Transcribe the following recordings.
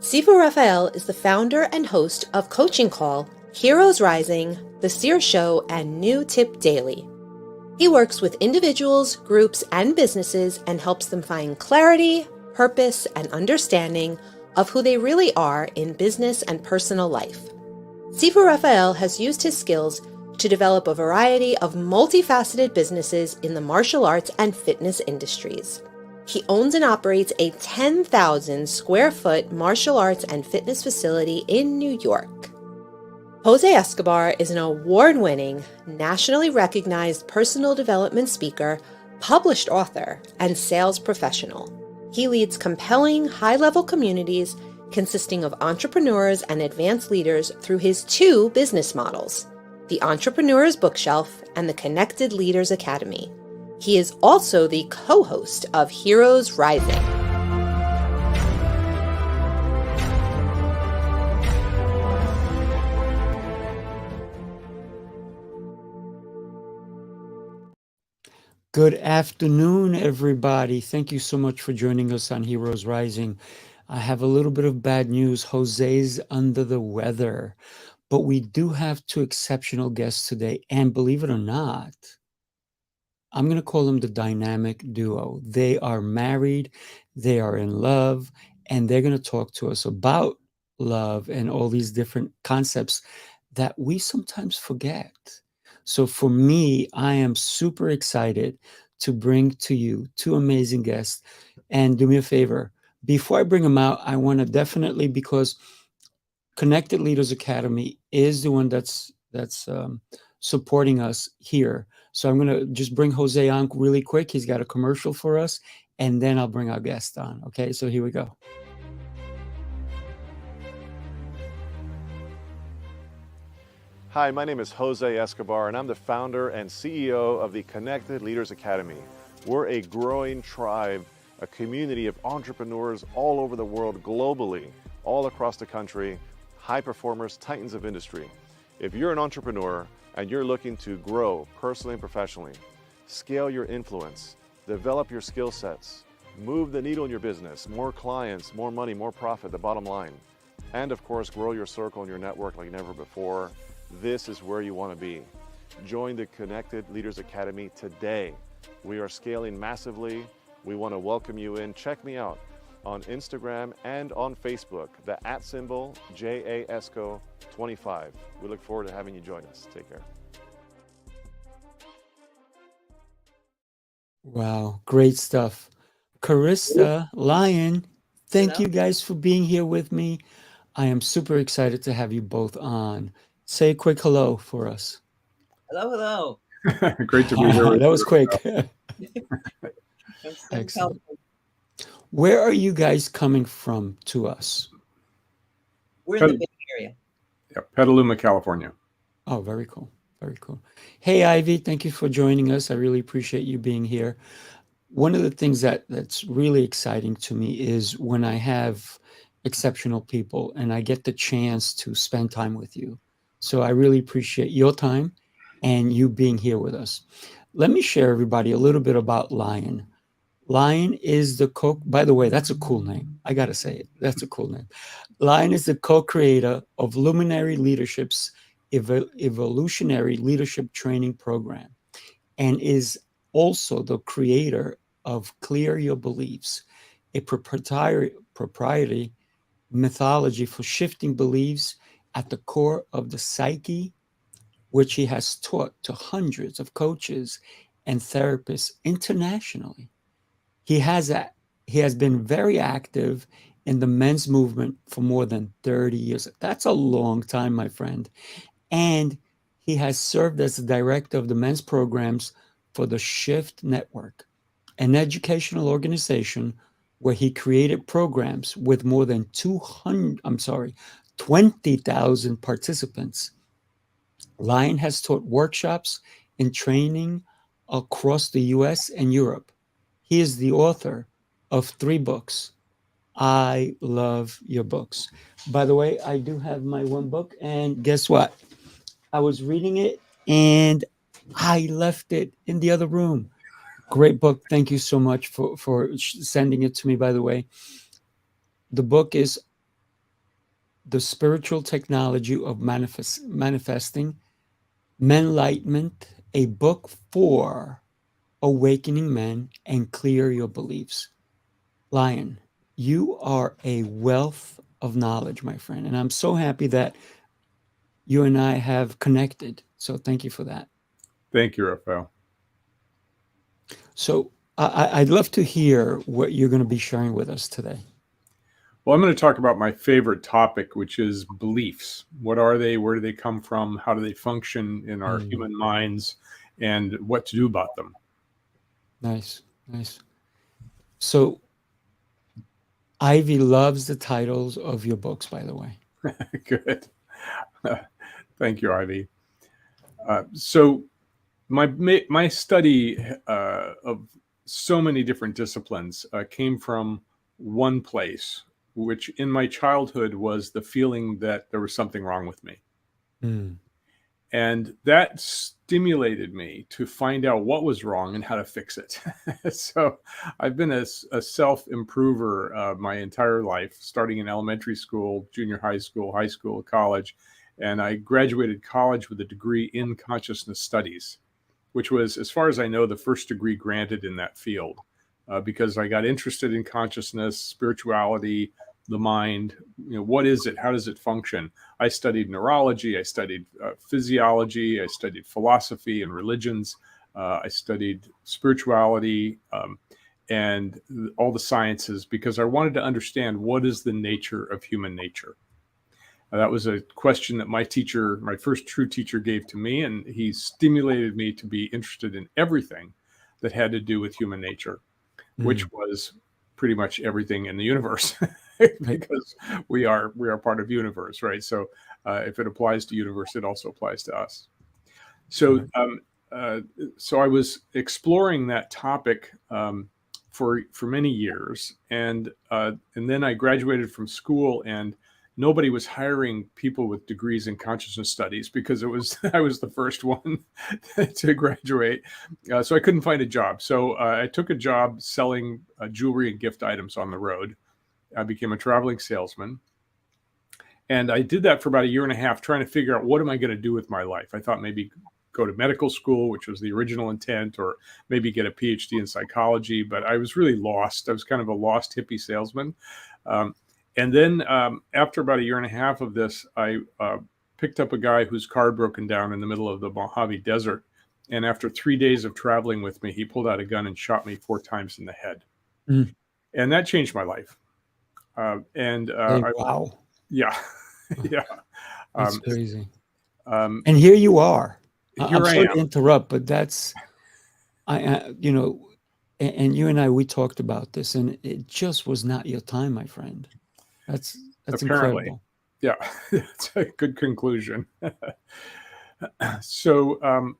Sifu Raphael is the founder and host of Coaching Call, Heroes Rising, The Seer Show, and New Tip Daily. He works with individuals, groups, and businesses and helps them find clarity, purpose, and understanding of who they really are in business and personal life. Sifu Raphael has used his skills to develop a variety of multifaceted businesses in the martial arts and fitness industries. He owns and operates a 10,000 square foot martial arts and fitness facility in New York. Jose Escobar is an award-winning, nationally recognized personal development speaker, published author, and sales professional. He leads compelling, high-level communities consisting of entrepreneurs and advanced leaders through his two business models, the Entrepreneur's Bookshelf and the Connected Leaders Academy. He is also the co-host of Heroes Rising. Good afternoon, everybody. Thank you so much for joining us on Heroes Rising. I have a little bit of bad news. Jose's under the weather, but we do have two exceptional guests today. And believe it or not, I'm going to call them the dynamic duo. They are married, they are in love, and they're going to talk to us about love and all these different concepts that we sometimes forget. So for me, I am super excited to bring to you two amazing guests. And do me a favor, before I bring them out, I want to definitely, because Connected Leaders Academy is the one that's supporting us here. So I'm going to just bring Jose on really quick. He's got a commercial for us, and then I'll bring our guest on. Okay, so here we go. Hi, my name is Jose Escobar, and I'm the founder and CEO of the Connected Leaders Academy. We're a growing tribe, a community of entrepreneurs all over the world, globally, all across the country, high performers, titans of industry. If you're an entrepreneur and you're looking to grow personally and professionally, scale your influence, develop your skill sets, move the needle in your business, more clients, more money, more profit, the bottom line, and of course, grow your circle and your network like never before, this is where you want to be. Join the Connected Leaders Academy today. We are scaling massively. We want to welcome you in. Check me out on Instagram and on Facebook, the @ JAESCO25. We look forward to having you join us. Take care. Wow, great stuff. Carista, Lion, thank you guys for being here with me. I am super excited to have you both on. Say a quick hello for us. Hello. Great to be here. That was quick. Excellent. Where are you guys coming from to us? We're in the Bay Area. Yeah, Petaluma, California. Oh, very cool. Very cool. Hey, Ivy, thank you for joining us. I really appreciate you being here. One of the things that's really exciting to me is when I have exceptional people and I get the chance to spend time with you. So I really appreciate your time and you being here with us. Let me share everybody a little bit about Lion. Lion is the by the way, that's a cool name. I got to say it. That's a cool name. Lion is the co-creator of Luminary Leadership's evolutionary leadership training program and is also the creator of Clear Your Beliefs, a proprietary methodology for shifting beliefs at the core of the psyche, which he has taught to hundreds of coaches and therapists internationally. He has been very active in the men's movement for more than 30 years. That's a long time, my friend. And he has served as the director of the men's programs for the Shift Network, an educational organization where he created programs with more than 20,000 participants. Lion has taught workshops and training across the US and Europe. He is the author of 3 books. I love your books. By the way, I do have my one book, and guess what? I was reading it and I left it in the other room. Great book. Thank you so much for sending it to me, by the way. The book is The Spiritual Technology of Manifesting, Menlightenment, a book for awakening men and clear your beliefs. Lion, you are a wealth of knowledge, my friend. And I'm so happy that you and I have connected. So thank you for that. Thank you, Raphael. So I'd love to hear what you're going to be sharing with us today. Well, I'm going to talk about my favorite topic, which is beliefs. What are they? Where do they come from? How do they function in our human minds? And what to do about them. Nice, nice. So Ivy loves the titles of your books, by the way. Good. Thank you, Ivy. So my study of so many different disciplines came from one place, which in my childhood was the feeling that there was something wrong with me. And that stimulated me to find out what was wrong and how to fix it. So I've been a self-improver my entire life, starting in elementary school, junior high school, college. And I graduated college with a degree in consciousness studies, which was, as far as I know, the first degree granted in that field, because I got interested in consciousness, spirituality, the mind. What is it? How does it function? I studied neurology. I studied physiology. I studied philosophy and religions. I studied spirituality and all the sciences, because I wanted to understand what is the nature of human nature. That was a question that my teacher, my first true teacher, gave to me, and he stimulated me to be interested in everything that had to do with human nature, which was pretty much everything in the universe, because we are part of universe, right? So if it applies to universe, it also applies to us. So so I was exploring that topic for many years, and then I graduated from school, and nobody was hiring people with degrees in consciousness studies, because I was the first one to graduate. So I couldn't find a job. So I took a job selling jewelry and gift items on the road. I became a traveling salesman. And I did that for about a year and a half, trying to figure out, what am I going to do with my life? I thought maybe go to medical school, which was the original intent, or maybe get a Ph.D. in psychology. But I was really lost. I was kind of a lost hippie salesman. And then after about a year and a half of this, I picked up a guy whose car had broken down in the middle of the Mojave Desert. And after 3 days of traveling with me, he pulled out a gun and shot me 4 times in the head. And that changed my life. Wow. Yeah. Yeah. That's crazy. And here you are. I'm sorry to interrupt, but that's, and you and I, we talked about this, and it just was not your time, my friend. That's apparently incredible. Yeah, that's a good conclusion. So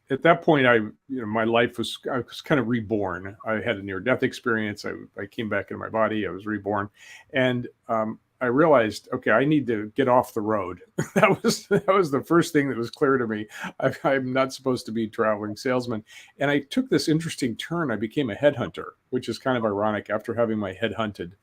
at that point, my life was kind of reborn. I had a near-death experience. I came back into my body. I was reborn, and I realized, okay, I need to get off the road. That was the first thing that was clear to me. I'm not supposed to be a traveling salesman. And I took this interesting turn. I became a headhunter, which is kind of ironic. After having my head hunted,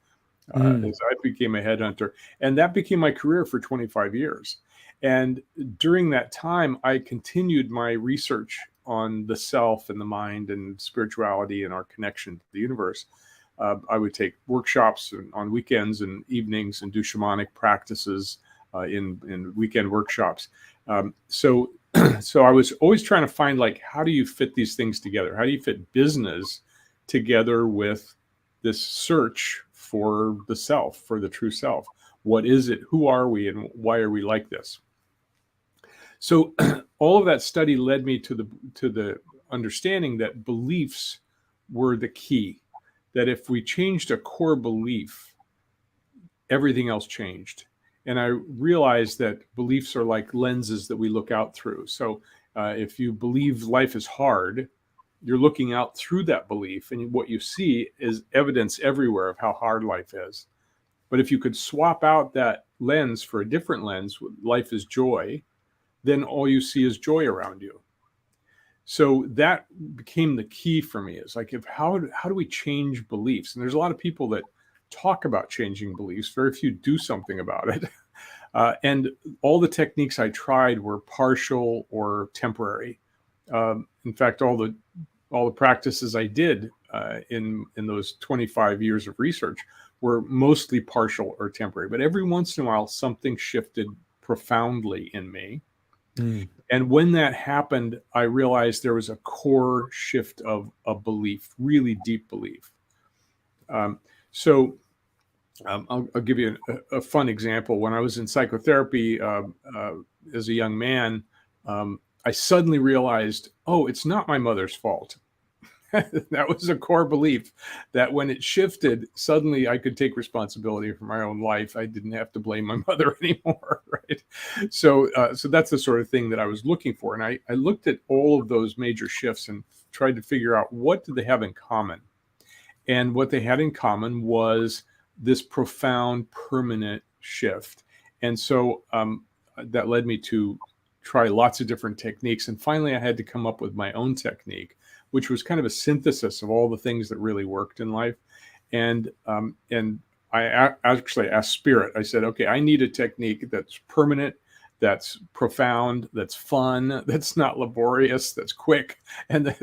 as I became a headhunter, and that became my career for 25 years. And during that time, I continued my research on the self and the mind and spirituality and our connection to the universe. I would take workshops on weekends and evenings and do shamanic practices in weekend workshops. So I was always trying to find, like, how do you fit these things together? How do you fit business together with this search for the self, for the true self? What is it? Who are we? And why are we like this? So all of that study led me to the understanding that beliefs were the key. That if we changed a core belief, everything else changed. And I realized that beliefs are like lenses that we look out through. So if you believe life is hard, you're looking out through that belief, and what you see is evidence everywhere of how hard life is. But if you could swap out that lens for a different lens, life is joy, then all you see is joy around you. So that became the key for me. Is like, how do we change beliefs? And there's a lot of people that talk about changing beliefs. Very few do something about it. And all the techniques I tried were partial or temporary. In fact, all the practices I did in those 25 years of research were mostly partial or temporary. But every once in a while, something shifted profoundly in me. Mm. And when that happened, I realized there was a core shift of a belief, really deep belief. I'll give you a fun example. When I was in psychotherapy as a young man, I suddenly realized, oh, it's not my mother's fault. That was a core belief that when it shifted, suddenly I could take responsibility for my own life. I didn't have to blame my mother anymore, right? So that's the sort of thing that I was looking for. And I looked at all of those major shifts and tried to figure out what did they have in common. And what they had in common was this profound, permanent shift. And so that led me to try lots of different techniques. And finally, I had to come up with my own technique, which was kind of a synthesis of all the things that really worked in life. And I actually asked Spirit, I said, okay, I need a technique that's permanent, that's profound, that's fun, that's not laborious, that's quick. And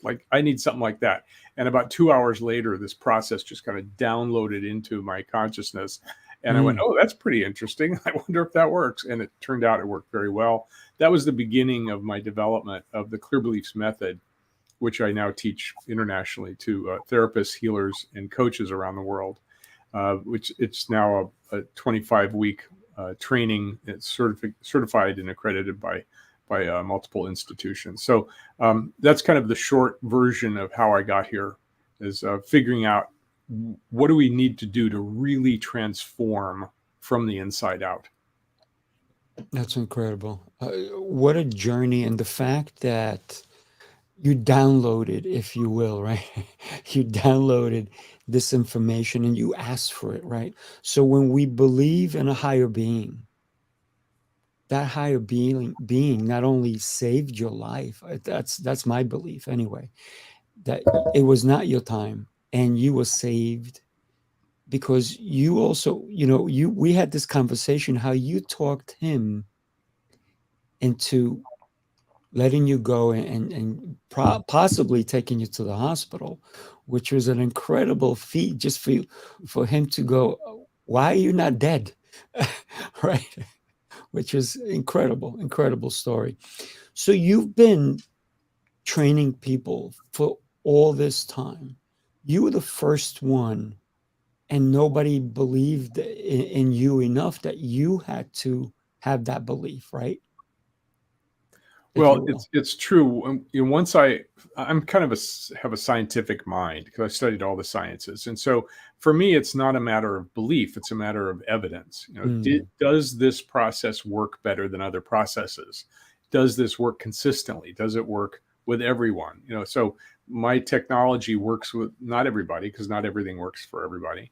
like, I need something like that. And about 2 hours later, this process just kind of downloaded into my consciousness. And I went, oh, that's pretty interesting. I wonder if that works. And it turned out it worked very well. That was the beginning of my development of the Clear Beliefs method, which I now teach internationally to therapists, healers, and coaches around the world, which it's now a 25-week training. It's certified and accredited by multiple institutions. So that's kind of the short version of how I got here, is figuring out what do we need to do to really transform from the inside out. That's incredible. What a journey. And the fact that you downloaded, if you will, right? You downloaded this information and you asked for it, right? So when we believe in a higher being, that higher being not only saved your life, that's my belief anyway, that it was not your time and you were saved because you also, we had this conversation, how you talked him into letting you go and possibly taking you to the hospital, which was an incredible feat just for him to go, why are you not dead? Right? Which is incredible story. So you've been training people for all this time. You were the first one, and nobody believed in you enough that you had to have that belief, right? Well, it's true. Once I'm kind of have a scientific mind because I studied all the sciences, and so for me, it's not a matter of belief; it's a matter of evidence. Does this process work better than other processes? Does this work consistently? Does it work with everyone? So my technology works with not everybody because not everything works for everybody,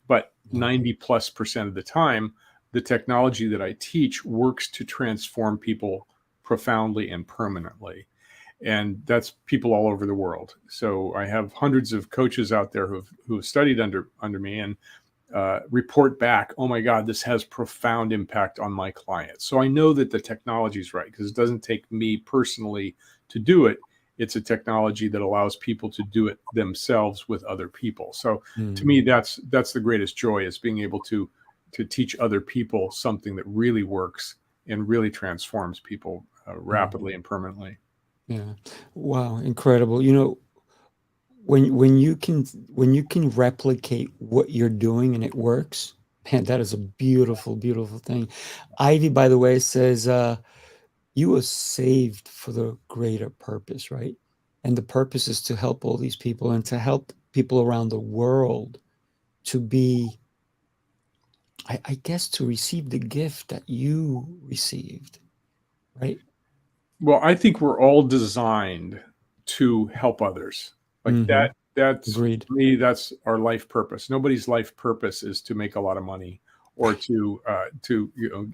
but 90+% of the time, the technology that I teach works to transform people profoundly and permanently. And that's people all over the world. So I have hundreds of coaches out there who have studied under me and report back, oh my God, this has profound impact on my clients. So I know that the technology is right because it doesn't take me personally to do it. It's a technology that allows people to do it themselves with other people. So to me, that's the greatest joy, is being able to teach other people something that really works and really transforms people rapidly and permanently. Yeah. Wow. Incredible. When you can replicate what you're doing and it works, man, that is a beautiful thing. Ivy, by the way, says you were saved for the greater purpose, right? And the purpose is to help all these people and to help people around the world to be, I guess, to receive the gift that you received, right? Well, I think we're all designed to help others. Like that's Agreed. for me, that's our life purpose. Nobody's life purpose is to make a lot of money or to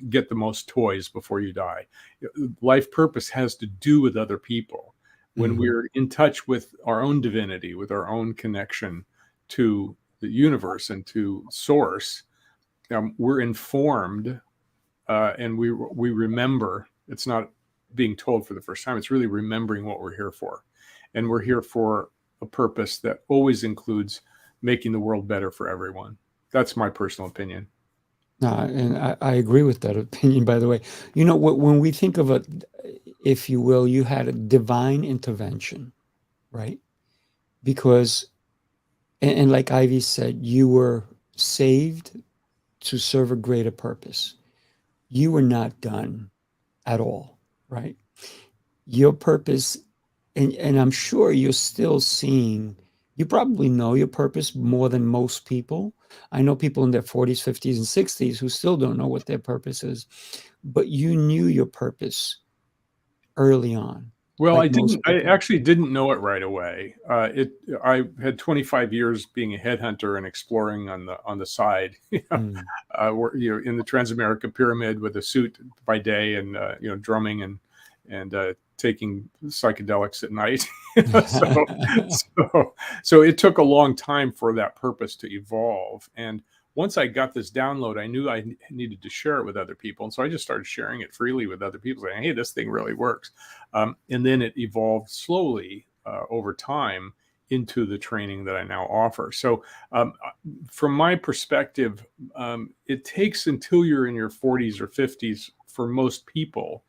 get the most toys before you die. Life purpose has to do with other people. When we're in touch with our own divinity, with our own connection to the universe and to source, we're informed, and we remember. It's not being told for the first time. It's really remembering what we're here for. And we're here for a purpose that always includes making the world better for everyone. That's my personal opinion. No, and I agree with that opinion, by the way. You know, when we think of a, if you will, you had a divine intervention, right? Because, and like Ivy said, you were saved to serve a greater purpose. You were not done at all, right? Your purpose, and I'm sure you're still seeing, you probably know your purpose more than most people. I know people in their 40s, 50s, and 60s who still don't know what their purpose is, but you knew your purpose early on. Well, like I most didn't. I people. actually didn't know it right away. I had 25 years being a headhunter and exploring on the side. Mm. In the Transamerica Pyramid with a suit by day and drumming and taking psychedelics at night. So it took a long time for that purpose to evolve. And once I got this download, I knew I needed to share it with other people. And so I just started sharing it freely with other people, saying, hey, this thing really works. And then it evolved slowly over time into the training that I now offer. So from my perspective, it takes until you're in your 40s or 50s for most people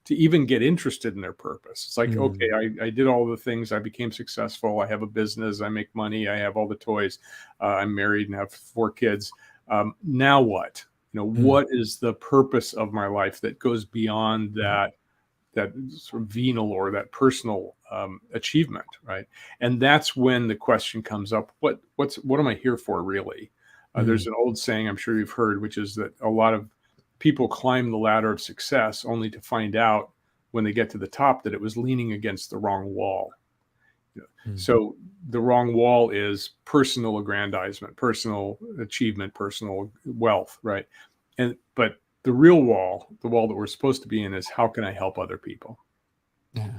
to even get interested in their purpose. It's like, okay, I did all the things. I became successful. I have a business. I make money. I have all the toys. I'm married and have 4 kids. Now what? What is the purpose of my life that goes beyond that sort of venal or that personal achievement, right? And that's when the question comes up: what am I here for, really? There's an old saying I'm sure you've heard, which is that a lot of people climb the ladder of success only to find out when they get to the top that it was leaning against the wrong wall. So the wrong wall is personal aggrandizement, personal achievement, personal wealth, right? But the real wall, the wall that we're supposed to be in, is how can I help other people? Yeah.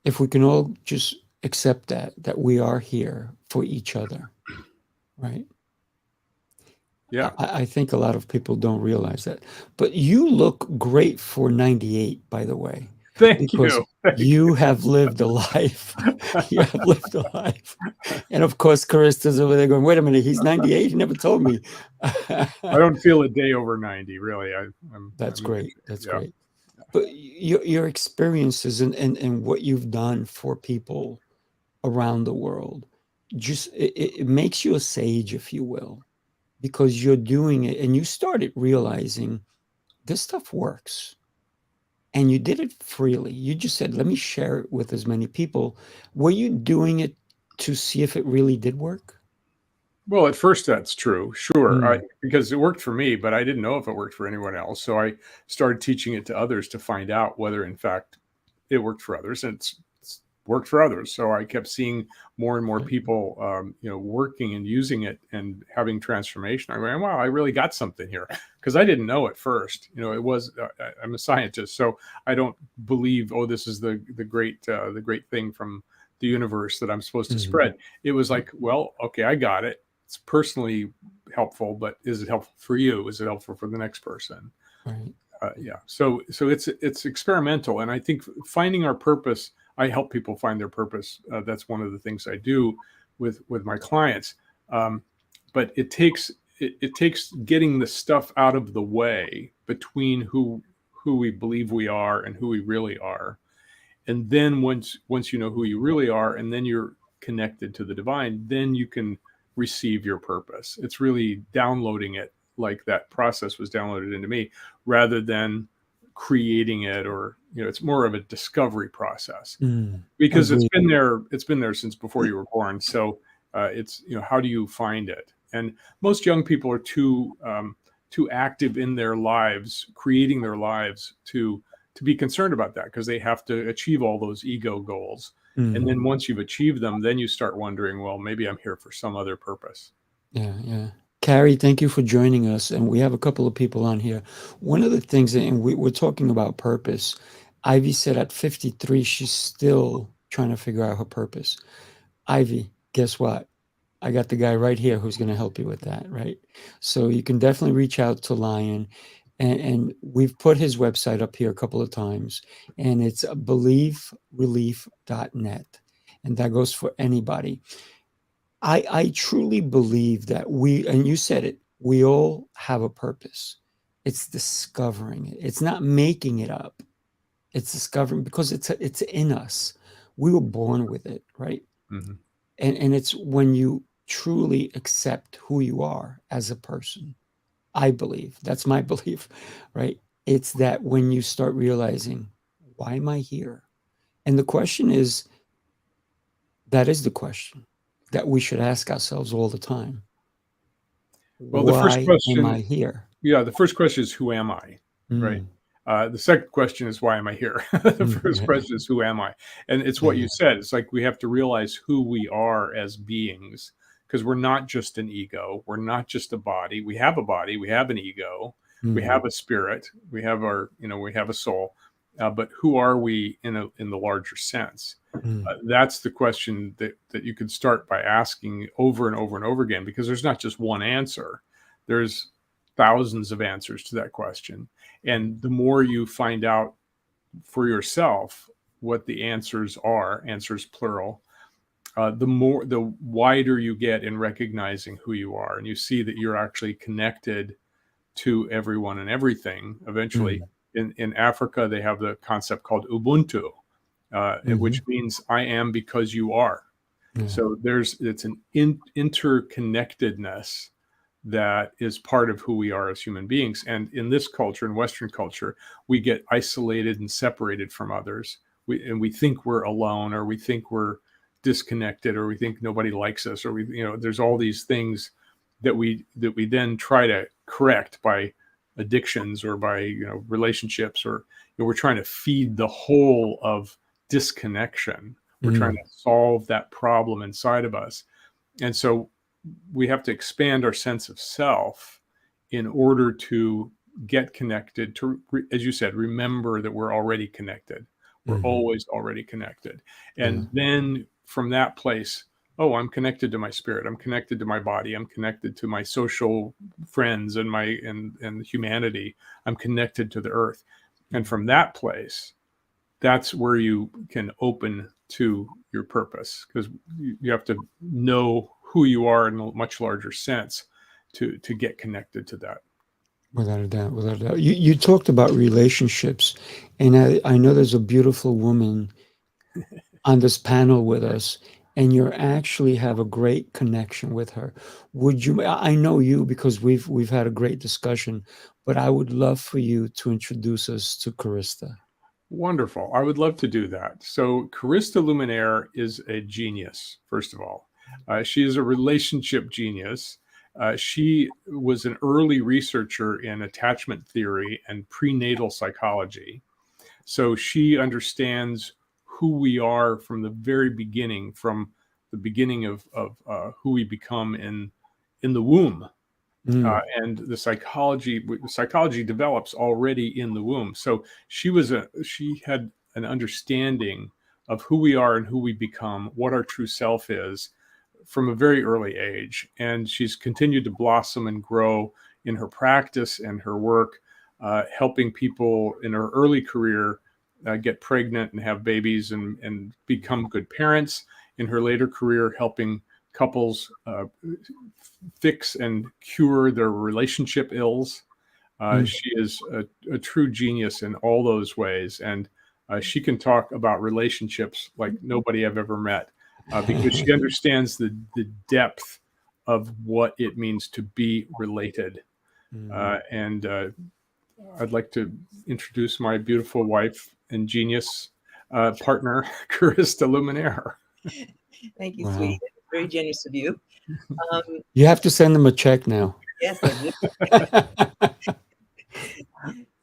If we can all just accept that we are here for each other, right? Yeah. I think a lot of people don't realize that. But you look great for 98, by the way. Thank because you. Thank you have lived a life. You have lived a life. And of course, Carista's over there going, wait a minute, he's 98? He never told me. I don't feel a day over 90, really. That's great. That's yeah. great. But your experiences and what you've done for people around the world, just it makes you a sage, if you will, because you're doing it and you started realizing this stuff works. And you did it freely. You just said, let me share it with as many people. Were you doing it to see if it really did work? Well, at first that's true, sure, because it worked for me, but I didn't know if it worked for anyone else. So I started teaching it to others to find out whether, in fact, it worked for others. And it's worked for others. So I kept seeing more and more people, working and using it and having transformation. I'm going, wow, I really got something here, because I didn't know at first. It was I'm a scientist, so I don't believe, oh, this is the great thing from the universe that I'm supposed to spread. It was like, well, okay, I got it. It's personally helpful, but is it helpful for you? Is it helpful for the next person? Right. Yeah. So it's experimental, and I think finding our purpose. I help people find their purpose. That's one of the things I do with my clients. But it takes getting the stuff out of the way between who we believe we are and who we really are, and then once you know who you really are, and then you're connected to the divine, then you can receive your purpose. It's really downloading it, like that process was downloaded into me, rather than creating it, or it's more of a discovery process, because it's been there since before you were born. So it's how do you find it? And most young people are too active in their lives, creating their lives, to be concerned about that, because they have to achieve all those ego goals. And then once you've achieved them, then you start wondering, well, maybe I'm here for some other purpose. Yeah. Carrie, thank you for joining us. And we have a couple of people on here. One of the things, and we're talking about purpose. Ivy said at 53, she's still trying to figure out her purpose. Ivy, guess what? I got the guy right here who's going to help you with that, right? So you can definitely reach out to Lion. And we've put his website up here a couple of times, and it's believerelief.net. And that goes for anybody. I truly believe that and you said it, we all have a purpose. It's discovering it. It's not making it up. It's discovering, because it's in us. We were born with it, right? Mm-hmm. And it's when you truly accept who you are as a person. I believe, that's my belief, right? It's that when you start realizing, why am I here? And the question is, that is the question that we should ask ourselves all the time. Well, the first Why am I question, here? yeah, the first question is, who am I? Right. The second question is, why am I here? The first question is, who am I? And it's what you said. It's like we have to realize who we are as beings, because we're not just an ego. We're not just a body. We have a body. We have an ego. We have a spirit. We have we have a soul. But who are we in the larger sense? That's the question that you could start by asking over and over and over again, because there's not just one answer. There's thousands of answers to that question. And the more you find out for yourself what the answers are, answers plural, the wider you get in recognizing who you are. And you see that you're actually connected to everyone and everything. Eventually, in Africa, they have the concept called Ubuntu, which means I am because you are. So it's an interconnectedness that is part of who we are as human beings. And in this culture, in Western culture, we get isolated and separated from others. We think we're alone, or we think we're disconnected, or we think nobody likes us, or there's all these things that we then try to correct by addictions or by relationships, or we're trying to feed the hole of disconnection. We're trying to solve that problem inside of us. And so we have to expand our sense of self in order to get connected to, as you said, remember that we're already connected. We're always already connected. And then from that place, oh, I'm connected to my spirit. I'm connected to my body. I'm connected to my social friends and and humanity. I'm connected to the earth. And from that place, that's where you can open to your purpose, because you have to know who you are in a much larger sense to get connected to that. Without a doubt, without a doubt. You talked about relationships, and I know there's a beautiful woman on this panel with us, and you actually have a great connection with her. Would you? I know you because we've had a great discussion, but I would love for you to introduce us to Carista. Wonderful. I would love to do that. So Carista Luminare is a genius, first of all. She is a relationship genius. She was an early researcher in attachment theory and prenatal psychology. So she understands who we are from the very beginning, from the beginning of who we become in the womb. And the psychology develops already in the womb. So she had an understanding of who we are and who we become, what our true self is, from a very early age. And she's continued to blossom and grow in her practice and her work, helping people in her early career get pregnant and have babies and become good parents. In her later career, helping couples fix and cure their relationship ills. She is a true genius in all those ways. And she can talk about relationships like nobody I've ever met, because she understands the depth of what it means to be related. And I'd like to introduce my beautiful wife and genius partner, Carista Luminare. Thank you, Wow. sweetie. Very generous of you. You have to send them a check now. Yes, I do.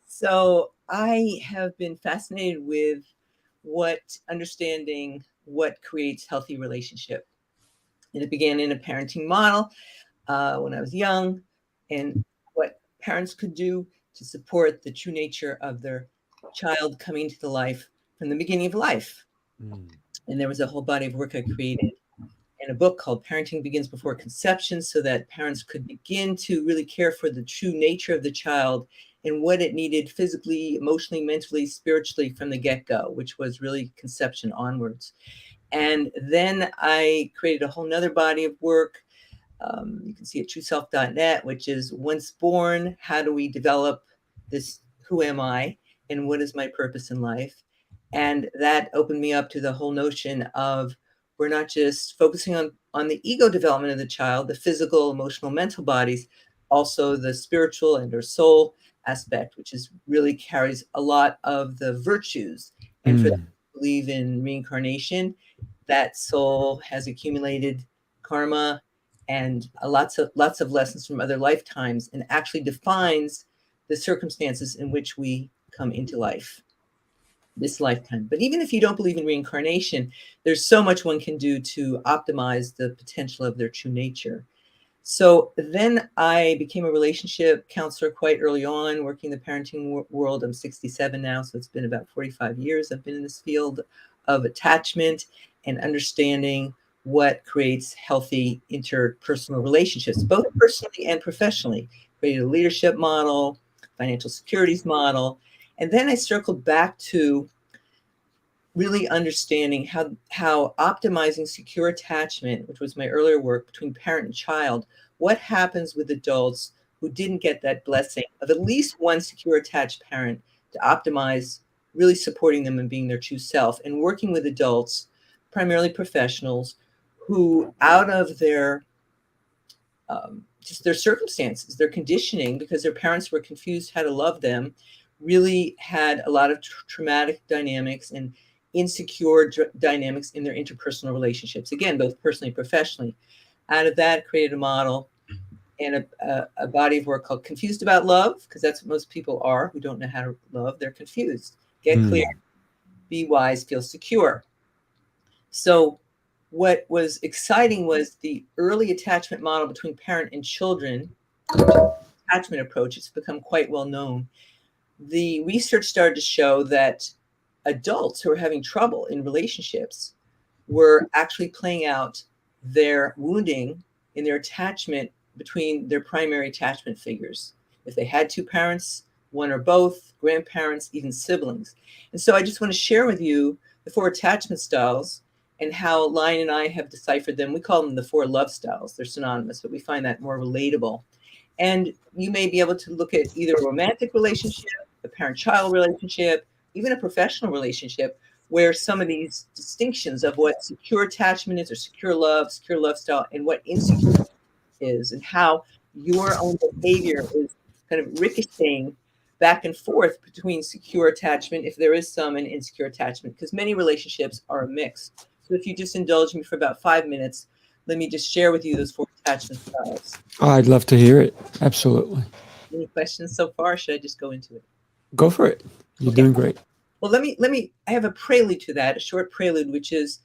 So I have been fascinated with understanding what creates healthy relationship. And it began in a parenting model when I was young, and what parents could do to support the true nature of their child coming into the life from the beginning of life. And there was a whole body of work I created. And in a book called Parenting Begins Before Conception, so that parents could begin to really care for the true nature of the child and what it needed physically, emotionally, mentally, spiritually from the get-go, which was really conception onwards. And then I created a whole nother body of work. You can see at trueself.net, which is once born, how do we develop this, who am I and what is my purpose in life? And that opened me up to the whole notion of we're not just focusing on the ego development of the child, the physical, emotional, mental bodies, also the spiritual and our soul aspect, which is really carries a lot of the virtues. And for that, I believe in reincarnation, that soul has accumulated karma and lots of lessons from other lifetimes, and actually defines the circumstances in which we come into life, this lifetime. But even if you don't believe in reincarnation, there's so much one can do to optimize the potential of their true nature. So then I became a relationship counselor quite early on, working in the parenting world. I'm 67 now, so it's been about 45 years I've been in this field of attachment and understanding what creates healthy interpersonal relationships, both personally and professionally. Created a leadership model, financial securities model. And then I circled back to really understanding how optimizing secure attachment, which was my earlier work, between parent and child, what happens with adults who didn't get that blessing of at least one secure attached parent to optimize really supporting them and being their true self, and working with adults, primarily professionals, who out of their just their circumstances, their conditioning, because their parents were confused how to love them, really had a lot of traumatic dynamics and insecure dynamics in their interpersonal relationships. Again, both personally and professionally. Out of that, created a model and a body of work called Confused About Love, because that's what most people are who don't know how to love. They're confused. Get clear, be wise, feel secure. So what was exciting was the early attachment model between parent and children, attachment approach. It's become quite well known. The research started to show that adults who are having trouble in relationships were actually playing out their wounding in their attachment between their primary attachment figures. If they had two parents, one or both, grandparents, even siblings. And so I just want to share with you the 4 attachment styles and how Lion and I have deciphered them. We call them the 4 love styles. They're synonymous, but we find that more relatable. And you may be able to look at either a romantic relationship, a parent-child relationship, even a professional relationship, where some of these distinctions of what secure attachment is, or secure love style, and what insecure is, and how your own behavior is kind of ricocheting back and forth between secure attachment, if there is some, and insecure attachment, because many relationships are a mix. So if you just indulge me for about 5 minutes, let me just share with you those 4 attachment styles. Oh, I'd love to hear it. Absolutely. Any questions so far? Should I just go into it? Go for it. You're doing great. Well, let me, I have a prelude to that, a short prelude, which is,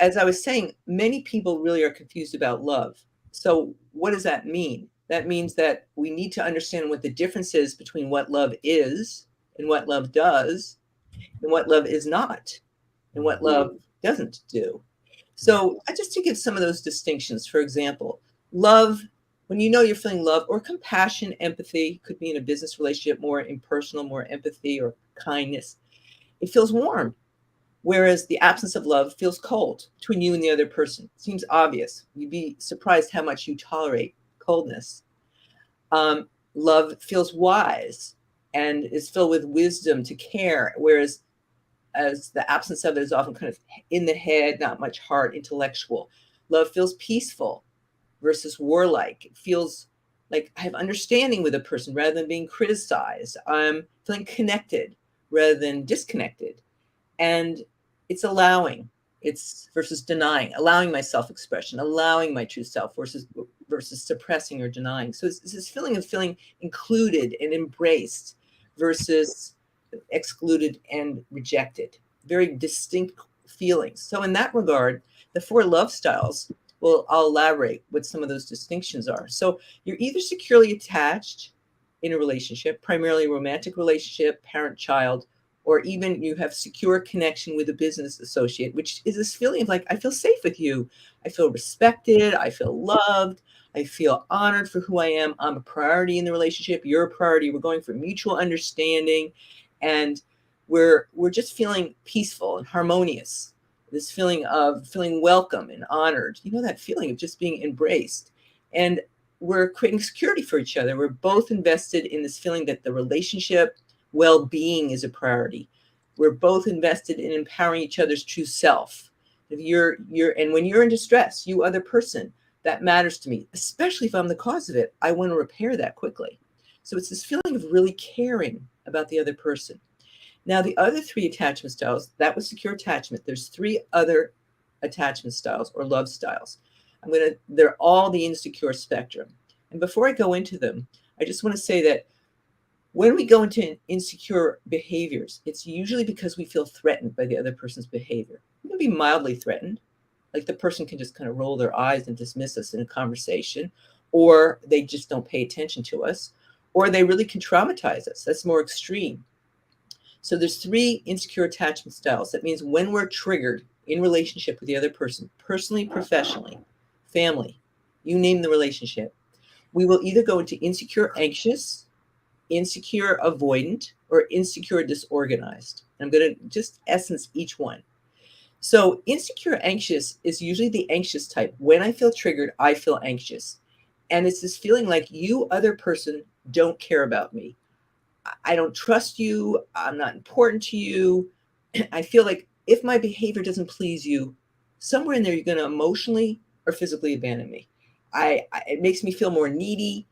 as I was saying, many people really are confused about love. So what does that mean? That means that we need to understand what the difference is between what love is and what love does, and what love is not, and what love doesn't do. So just to give some of those distinctions, for example, love, when you know you're feeling love or compassion, empathy, could be in a business relationship, more impersonal, more empathy or kindness, it feels warm. Whereas the absence of love feels cold between you and the other person. It seems obvious. You'd be surprised how much you tolerate coldness. Love feels wise and is filled with wisdom to care, whereas as the absence of it is often kind of in the head, not much heart, intellectual. Love feels peaceful versus warlike. It feels like I have understanding with a person rather than being criticized. I'm feeling connected rather than disconnected. And it's allowing, it's versus denying, allowing my self-expression, allowing my true self versus suppressing or denying. So it's this feeling of feeling included and embraced versus excluded and rejected. Very distinct feelings. So in that regard, the 4 love styles, well, I'll elaborate what some of those distinctions are. So you're either securely attached in a relationship, primarily a romantic relationship, parent-child, or even you have secure connection with a business associate, which is this feeling of like, I feel safe with you. I feel respected. I feel loved. I feel honored for who I am. I'm a priority in the relationship. You're a priority. We're going for mutual understanding. And we're just feeling peaceful and harmonious. This feeling of feeling welcome and honored. You know, that feeling of just being embraced. And we're creating security for each other. We're both invested in this feeling that the relationship well-being is a priority. We're both invested in empowering each other's true self. If and when you're in distress, you other person, that matters to me, especially if I'm the cause of it. I want to repair that quickly. So it's this feeling of really caring about the other person. Now, the other 3 attachment styles, that was secure attachment. There's 3 other attachment styles or love styles. They're all the insecure spectrum. And before I go into them, I just want to say that when we go into insecure behaviors, it's usually because we feel threatened by the other person's behavior. We can be mildly threatened, like the person can just kind of roll their eyes and dismiss us in a conversation, or they just don't pay attention to us, or they really can traumatize us. That's more extreme. So there's 3 insecure attachment styles. That means when we're triggered in relationship with the other person, personally, professionally, family, you name the relationship, we will either go into insecure anxious, insecure avoidant, or insecure disorganized. I'm going to just essence each one. So insecure anxious is usually the anxious type. When I feel triggered, I feel anxious. And it's this feeling like you other person don't care about me. I don't trust you. I'm not important to you. I feel like if my behavior doesn't please you, somewhere in there, you're going to emotionally or physically abandon me. It makes me feel more needy.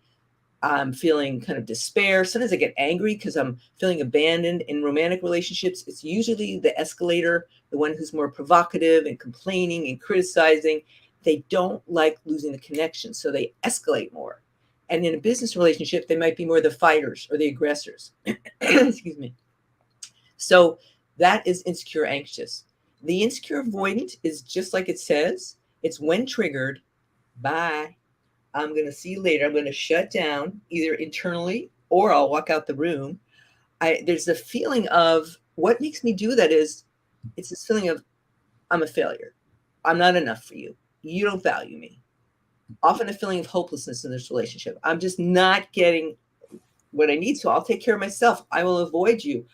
I'm feeling kind of despair. Sometimes I get angry because I'm feeling abandoned. In romantic relationships, it's usually the escalator, the one who's more provocative and complaining and criticizing. They don't like losing the connection, so they escalate more. And in a business relationship, they might be more the fighters or the aggressors. Excuse me. So that is insecure anxious. The insecure avoidant is just like it says. It's when triggered, bye. I'm going to see you later. I'm going to shut down either internally or I'll walk out the room. There's a feeling of what makes me do that is it's this feeling of I'm a failure. I'm not enough for you. You don't value me. Often a feeling of hopelessness in this relationship. I'm just not getting what I need. So I'll take care of myself. I will avoid you.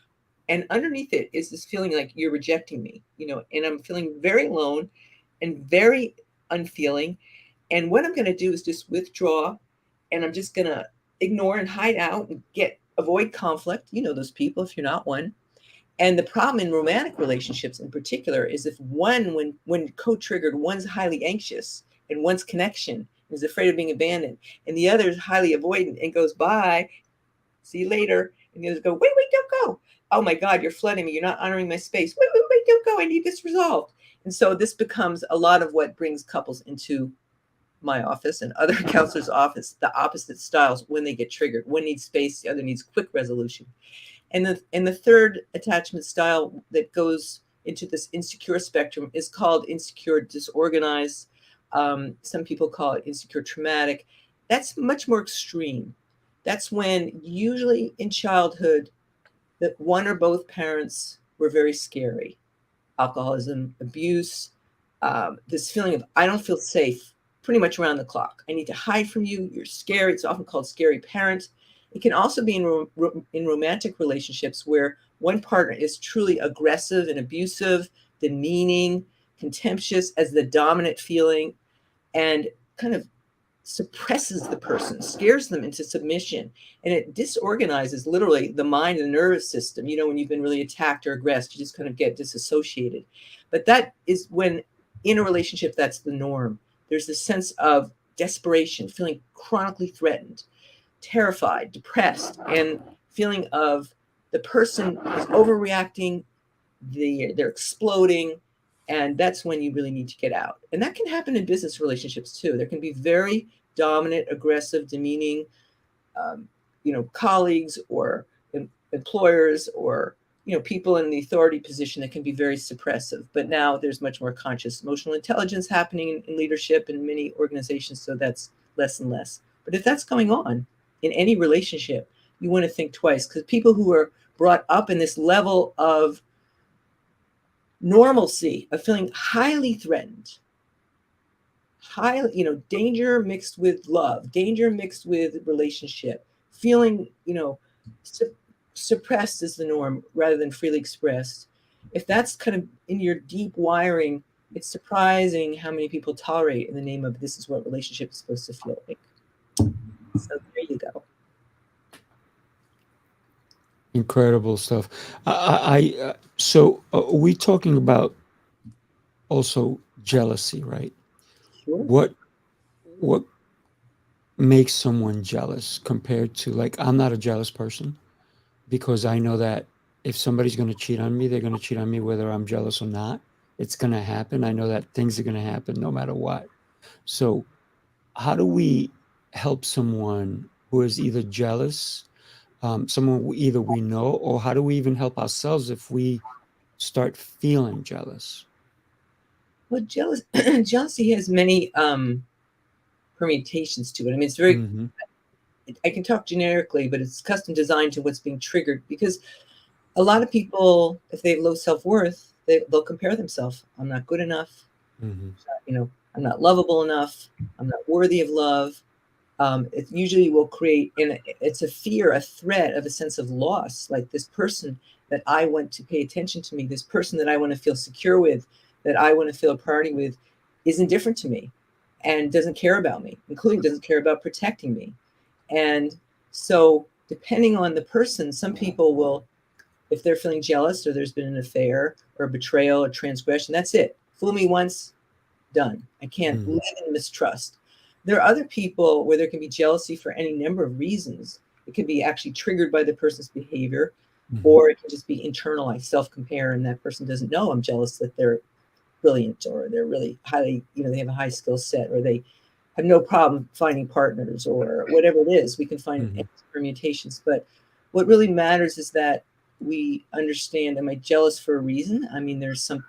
And underneath it is this feeling like you're rejecting me, and I'm feeling very alone and very unfeeling. And what I'm going to do is just withdraw, and I'm just going to ignore and hide out and avoid conflict. You know those people if you're not one. And the problem in romantic relationships in particular is if when co-triggered, one's highly anxious and one's connection is afraid of being abandoned, and the other is highly avoidant and goes, bye, see you later. And the others go, wait, don't go. Oh my God, you're flooding me. You're not honoring my space. Wait, don't go. I need this resolved. And so this becomes a lot of what brings couples into my office and other counselors' office, the opposite styles when they get triggered. One needs space, the other needs quick resolution. And the third attachment style that goes into this insecure spectrum is called insecure disorganized. Some people call it insecure traumatic. That's much more extreme. That's when usually in childhood that one or both parents were very scary. Alcoholism, abuse, this feeling of I don't feel safe pretty much around the clock. I need to hide from you. You're scary. It's often called scary parent. It can also be in romantic relationships where one partner is truly aggressive and abusive, demeaning, contemptuous as the dominant feeling, and kind of suppresses the person, scares them into submission, and it disorganizes literally the mind and the nervous system. When you've been really attacked or aggressed, you just kind of get disassociated. But that is when in a relationship, that's the norm. There's this sense of desperation, feeling chronically threatened, terrified, depressed, and feeling of the person is overreacting, they're exploding, and that's when you really need to get out. And that can happen in business relationships too. There can be very dominant, aggressive, demeaning, colleagues or employers or people in the authority position that can be very suppressive. But now there's much more conscious emotional intelligence happening in leadership in many organizations, so that's less and less. But if that's going on in any relationship, you want to think twice, because people who brought up in this level of normalcy, of feeling highly threatened, highly, danger mixed with love, danger mixed with relationship, feeling, suppressed is the norm rather than freely expressed. If that's kind of in your deep wiring, it's surprising how many people tolerate in the name of this is what relationship is supposed to feel like. So there you go. Incredible stuff. So are we talking about also jealousy, right? Sure. What makes someone jealous compared to, like, I'm not a jealous person because I know that if somebody's going to cheat on me, they're going to cheat on me whether I'm jealous or not. It's going to happen. I know that things are going to happen no matter what. So how do we help someone who is either jealous, someone either we know, or how do we even help ourselves if we start feeling jealous? Well, jealousy has many permutations to it. I mean, it's very, Mm-hmm. I can talk generically, but it's custom designed to what's being triggered, because a lot of people, if they have low self-worth, they'll compare themselves. I'm not good enough. Mm-hmm. I'm not lovable enough. I'm not worthy of love. It usually will create, and it's a fear, a threat of a sense of loss. Like, this person that I want to pay attention to me, this person that I want to feel secure with, that I want to feel a priority with, is indifferent to me and doesn't care about me, including doesn't care about protecting me. And so, depending on the person, some people will, if they're feeling jealous or there's been an affair or a betrayal or transgression, that's it. Fool me once, done. I can't live in mistrust. There are other people where there can be jealousy for any number of reasons. It could be actually triggered by the person's behavior, or it can just be internalized, self-compare, and that person doesn't know I'm jealous that they're brilliant, or they're really highly, they have a high skill set, or they have no problem finding partners, or whatever it is. We can find permutations. But what really matters is that we understand, am I jealous for a reason? I mean, there's some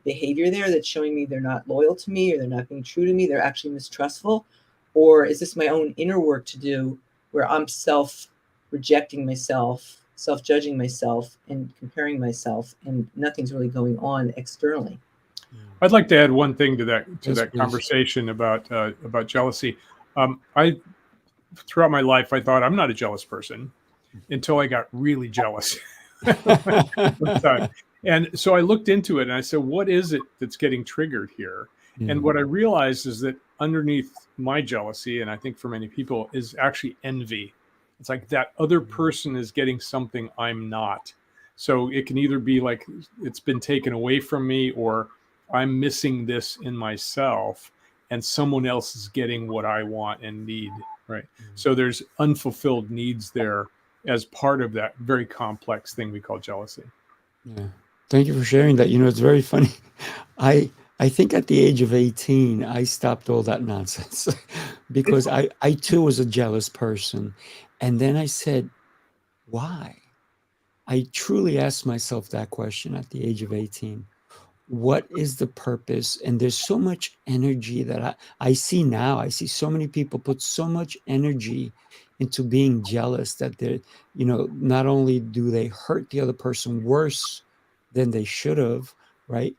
behavior there that's showing me they're not loyal to me, or they're not being true to me, they're actually mistrustful. Or is this my own inner work to do, where I'm self-rejecting myself, self-judging myself, and comparing myself, and nothing's really going on externally? I'd like to add one thing to that Yes, please. conversation about jealousy. I throughout my life, I thought I'm not a jealous person until I got really jealous. And so I looked into it and I said, what is it that's getting triggered here? And what I realized is that underneath my jealousy, and I think for many people, is actually envy. It's like that other person is getting something I'm not. So it can either be like it's been taken away from me, or I'm missing this in myself and someone else is getting what I want and need, right? So there's unfulfilled needs there as part of that very complex thing we call jealousy. Yeah. Thank you for sharing that. It's very funny. I think at the age of 18, I stopped all that nonsense because I too was a jealous person. And then I said, why? I truly asked myself that question at the age of 18. What is the purpose? And there's so much energy that I see now. I see so many people put so much energy into being jealous that they're, not only do they hurt the other person worse than they should have, right?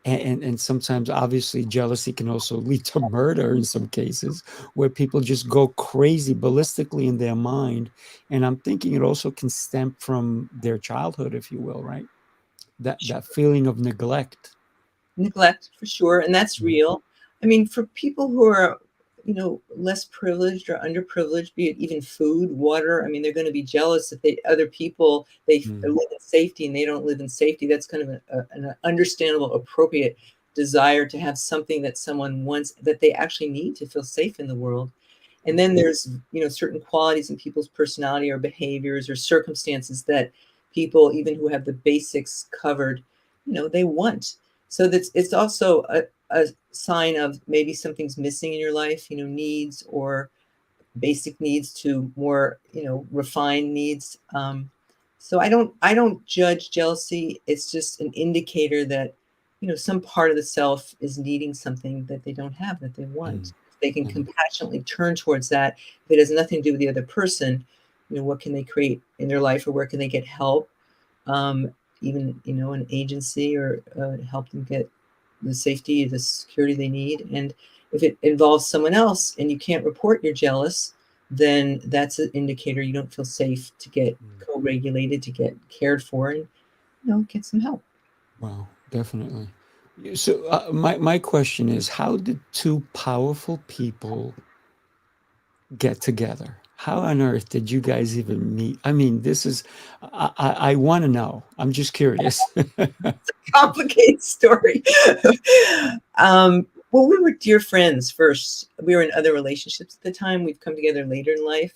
And sometimes, obviously, jealousy can also lead to murder in some cases, where people just go crazy ballistically in their mind. And I'm thinking it also can stem from their childhood, if you will, right? That feeling of neglect. Neglect, for sure, and that's real. I mean, for people who are, less privileged or underprivileged, be it even food, water, I mean, they're going to be jealous that other people, they live in safety and they don't live in safety. That's kind of an understandable, appropriate desire to have something that someone wants, that they actually need to feel safe in the world. And then there's, certain qualities in people's personality or behaviors or circumstances that people, even who have the basics covered, they want. So it's also a sign of maybe something's missing in your life, needs, or basic needs to more, refined needs. So I don't judge jealousy. It's just an indicator that, some part of the self is needing something that they don't have, that they want. If they can compassionately turn towards that, if it has nothing to do with the other person, what can they create in their life, or where can they get help? even, an agency, or help them get the safety, the security they need. And if it involves someone else and you can't report you're jealous, then that's an indicator you don't feel safe to get co-regulated, to get cared for, and get some help. Wow, definitely. So my question is, how did two powerful people get together? How on earth did you guys even meet? I mean, this is, I want to know. I'm just curious. Complicated story. Well, we were dear friends first. We were in other relationships at the time. We've come together later in life.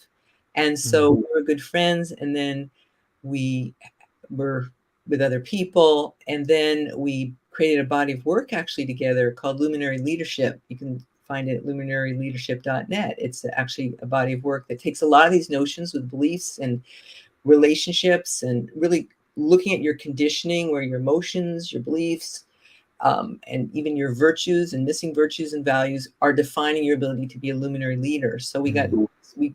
And so we were good friends. And then we were with other people. And then we created a body of work actually together called Luminary Leadership. You can find it at luminaryleadership.net. It's actually a body of work that takes a lot of these notions with beliefs and relationships, and really looking at your conditioning, where your emotions, your beliefs, and even your virtues and missing virtues and values are defining your ability to be a luminary leader. So we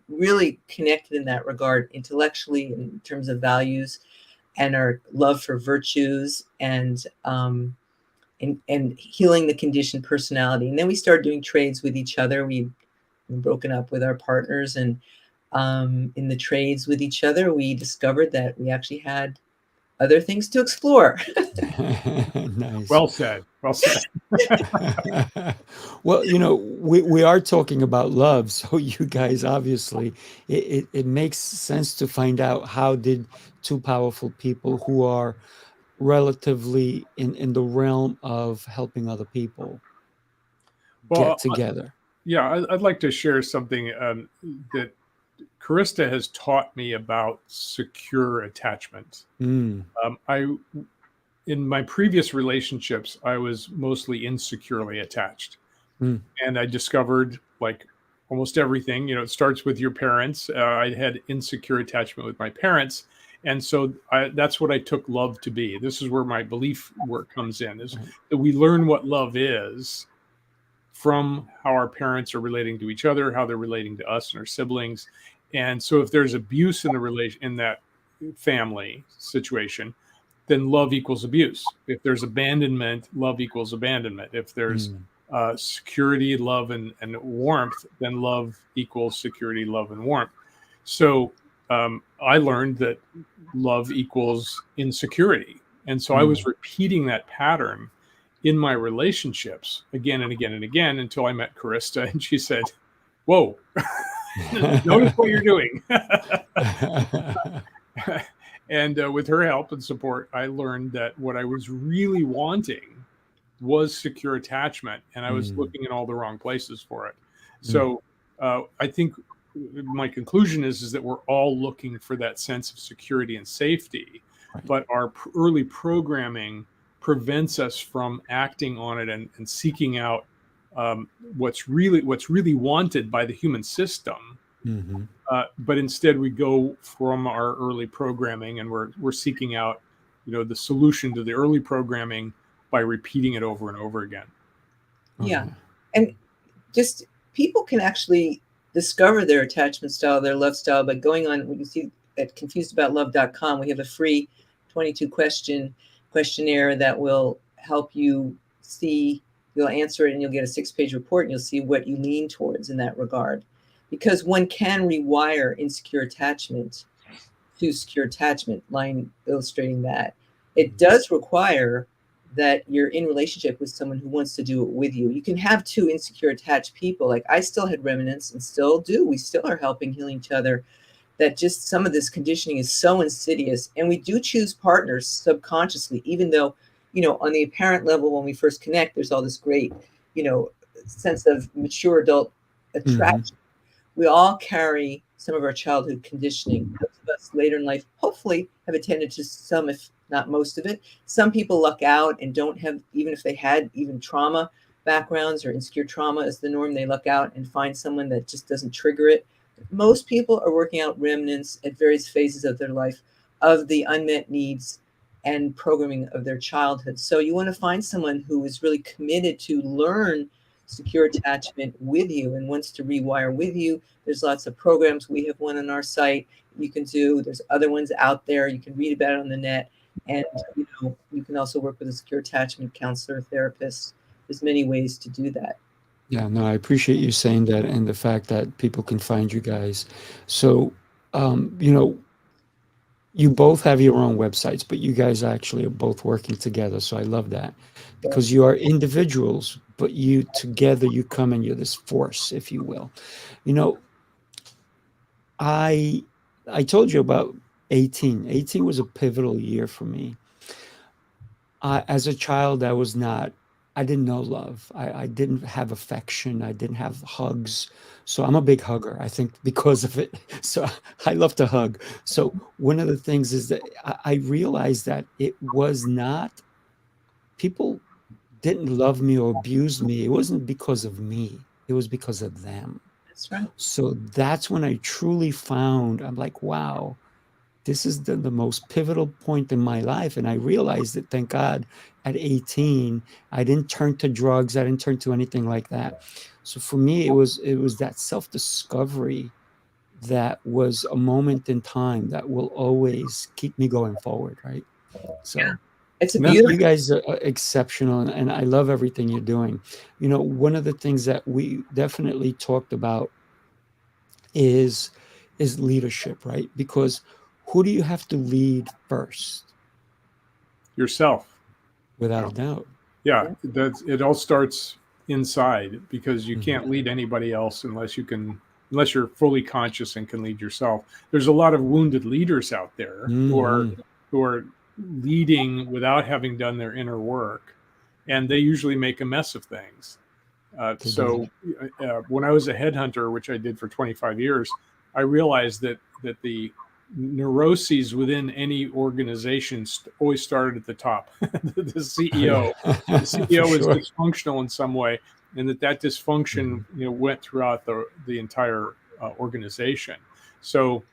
really connected in that regard, intellectually, in terms of values and our love for virtues, and healing the conditioned personality. And then we started doing trades with each other. We'd broken up with our partners, and in the trades with each other, we discovered that we actually had other things to explore. Nice. Well said. Well said. Well, we are talking about love, so you guys, obviously, it makes sense to find out, how did two powerful people who are relatively in the realm of helping other people get together? Yeah, I'd like to share something that Carista has taught me about secure attachment. In my previous relationships, I was mostly insecurely attached. And I discovered, like almost everything, it starts with your parents. I had insecure attachment with my parents. And so that's what I took love to be. This is where my belief work comes in, is that we learn what love is from how our parents are relating to each other, how they're relating to us and our siblings. And so if there's abuse in in that family situation, then love equals abuse. If there's abandonment, love equals abandonment. If there's security, love, and warmth, then love equals security, love, and warmth. So I learned that love equals insecurity. And so I was repeating that pattern in my relationships again and again and again, until I met Carista, and she said, "Whoa, notice what you're doing." And with her help and support, I learned that what I was really wanting was secure attachment, and I was looking in all the wrong places for it. So I think my conclusion is that we're all looking for that sense of security and safety, but our early programming prevents us from acting on it and seeking out what's really wanted by the human system. But instead we go from our early programming, and we're seeking out, the solution to the early programming by repeating it over and over again. Yeah. And just people can actually discover their attachment style, their love style, by going on, what you see at confusedaboutLove.com. We have a free 22 questionnaire that will help you see. You'll answer it and you'll get a 6-page report, and you'll see what you lean towards in that regard. Because one can rewire insecure attachment to secure attachment, line illustrating that. It does require that you're in relationship with someone who wants to do it with you. You can have two insecure attached people. Like I still had remnants and still do. We still are helping heal each other. That just some of this conditioning is so insidious. And we do choose partners subconsciously, even though, on the apparent level, when we first connect, there's all this great, sense of mature adult attraction. We all carry some of our childhood conditioning. Those of us later in life, hopefully, have attended to some, if not most of it. Some people luck out and don't have, even if they had even trauma backgrounds or insecure trauma as the norm, they luck out and find someone that just doesn't trigger it. Most people are working out remnants at various phases of their life of the unmet needs and programming of their childhood. So you want to find someone who is really committed to learn secure attachment with you and wants to rewire with you. There's lots of programs. We have one on our site you can do. There's other ones out there. You can read about it on the net. And, you can also work with a secure attachment counselor, therapist. There's many ways to do that. Yeah, no, I appreciate you saying that and the fact that people can find you guys. So, you both have your own websites, but you guys actually are both working together. So I love that because you are individuals, but you together you come and you're this force, if you will. You know, I I told you about 18. 18 was a pivotal year for me. As a child, I didn't know love. I didn't have affection. I didn't have hugs. So I'm a big hugger, I think, because of it. So I love to hug. So one of the things is that I realized that it was not, people didn't love me or abuse me. It wasn't because of me, it was because of them. That's right. So that's when I truly found, I'm like, wow, this is the most pivotal point in my life. And I realized that, thank God, at 18, I didn't turn to drugs. I didn't turn to anything like that. So for me, it was that self-discovery that was a moment in time that will always keep me going forward, right? So It's a And that's you beautiful. guys are exceptional, and I love everything you're doing. One of the things that we definitely talked about is leadership, right? Because who do you have to lead first? yourself. Without a doubt. Yeah, Yeah. it all starts inside because you Mhm. can't lead anybody else unless you're fully conscious and can lead yourself. There's a lot of wounded leaders out there Mhm. who are leading without having done their inner work, and they usually make a mess of things. They do. When I was a headhunter, which I did for 25 years, I realized that the neuroses within any organization always started at the top. The Oh, yeah. CEO, the For CEO is sure. dysfunctional in some way, and that dysfunction Mhm. went throughout the entire organization. So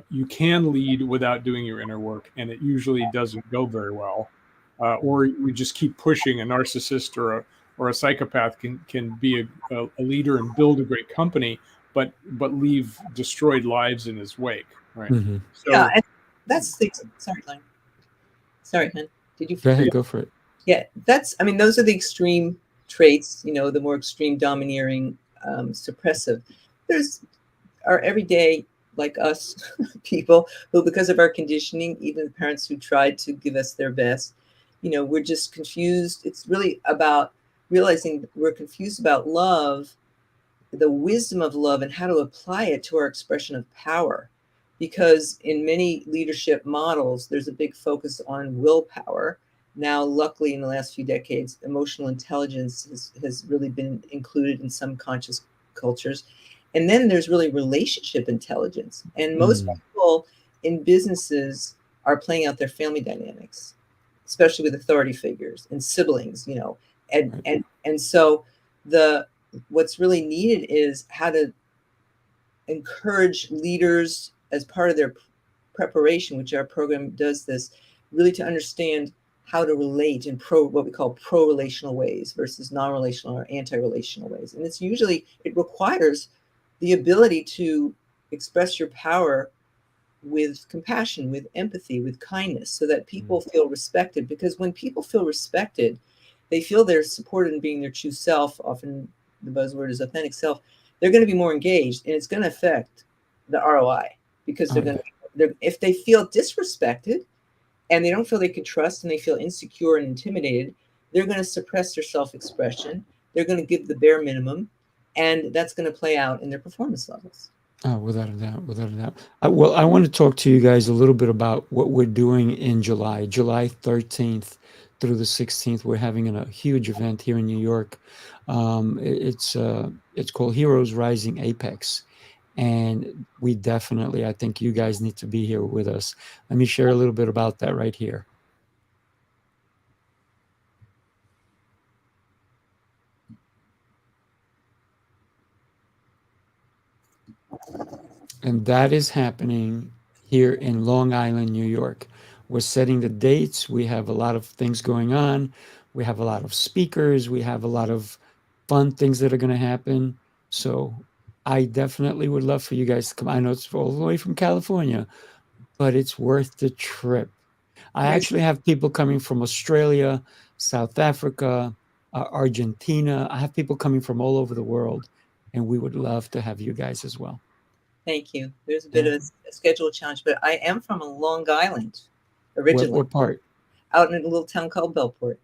you can lead without doing your inner work, and it usually doesn't go very well. Or you just keep pushing. A narcissist or a psychopath can be a leader and build a great company, but leave destroyed lives in his wake, right? Mhm. Yeah, So and that's the sorry, Glenn. Sorry, hon. Did you Go finish? ahead, go for it. Yeah, I mean, those are the extreme traits, the more extreme, domineering, suppressive. There's our everyday, like us people, who, because of our conditioning, even the parents who tried to give us their best, we're just confused. It's really about realizing we're confused about love, the wisdom of love, and how to apply it to our expression of power. Because in many leadership models, there's a big focus on willpower. Now, luckily, in the last few decades, emotional intelligence has really been included in some conscious cultures. And then there's really relationship intelligence. And most Mm. people in businesses are playing out their family dynamics, especially with authority figures and siblings, and Right. and so the what's really needed is how to encourage leaders as part of their preparation, which our program does this, really to understand how to relate in what we call pro-relational ways versus non-relational or anti-relational ways. And it requires the ability to express your power with compassion, with empathy, with kindness, so that people Mm. feel respected. Because when people feel respected, they feel they're supported in being their true self. Often the buzzword is authentic self. They're going to be more engaged, and it's going to affect the ROI because Oh, yeah. if they feel disrespected and they don't feel they can trust and they feel insecure and intimidated, they're going to suppress their self-expression. They're going to give the bare minimum, and that's going to play out in their performance levels. Oh, without a doubt, without a doubt. Well, I want to talk to you guys a little bit about what we're doing in July 13th through the 16th. We're having a huge event here in New York. It's called Heroes Rising Apex, and I think you guys need to be here with us. Let me share a little bit about that right here. And that is happening here in Long Island, New York. We're setting the dates. We have a lot of things going on. We have a lot of speakers. We have a lot of fun things that are going to happen. So I definitely would love for you guys to come. I know it's all the way from California, but it's worth the trip. I actually have people coming from Australia, South Africa, Argentina. I have people coming from all over the world, and we would love to have you guys as well. Thank you. There's a bit of a schedule challenge, but I am from Long Island originally. What part? Out in a little town called Bellport.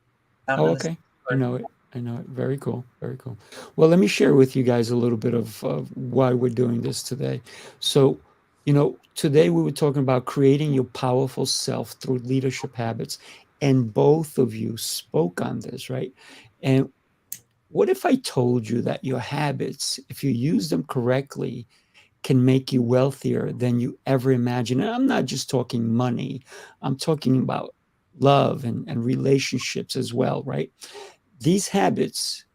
Oh, okay. I know it. I know it. Very cool. Very cool. Well, let me share with you guys a little bit of why we're doing this today. So, today we were talking about creating your powerful self through leadership habits. And both of you spoke on this, right? And what if I told you that your habits, if you use them correctly, can make you wealthier than you ever imagined? And I'm not just talking money. I'm talking about love and relationships as well, right? These habits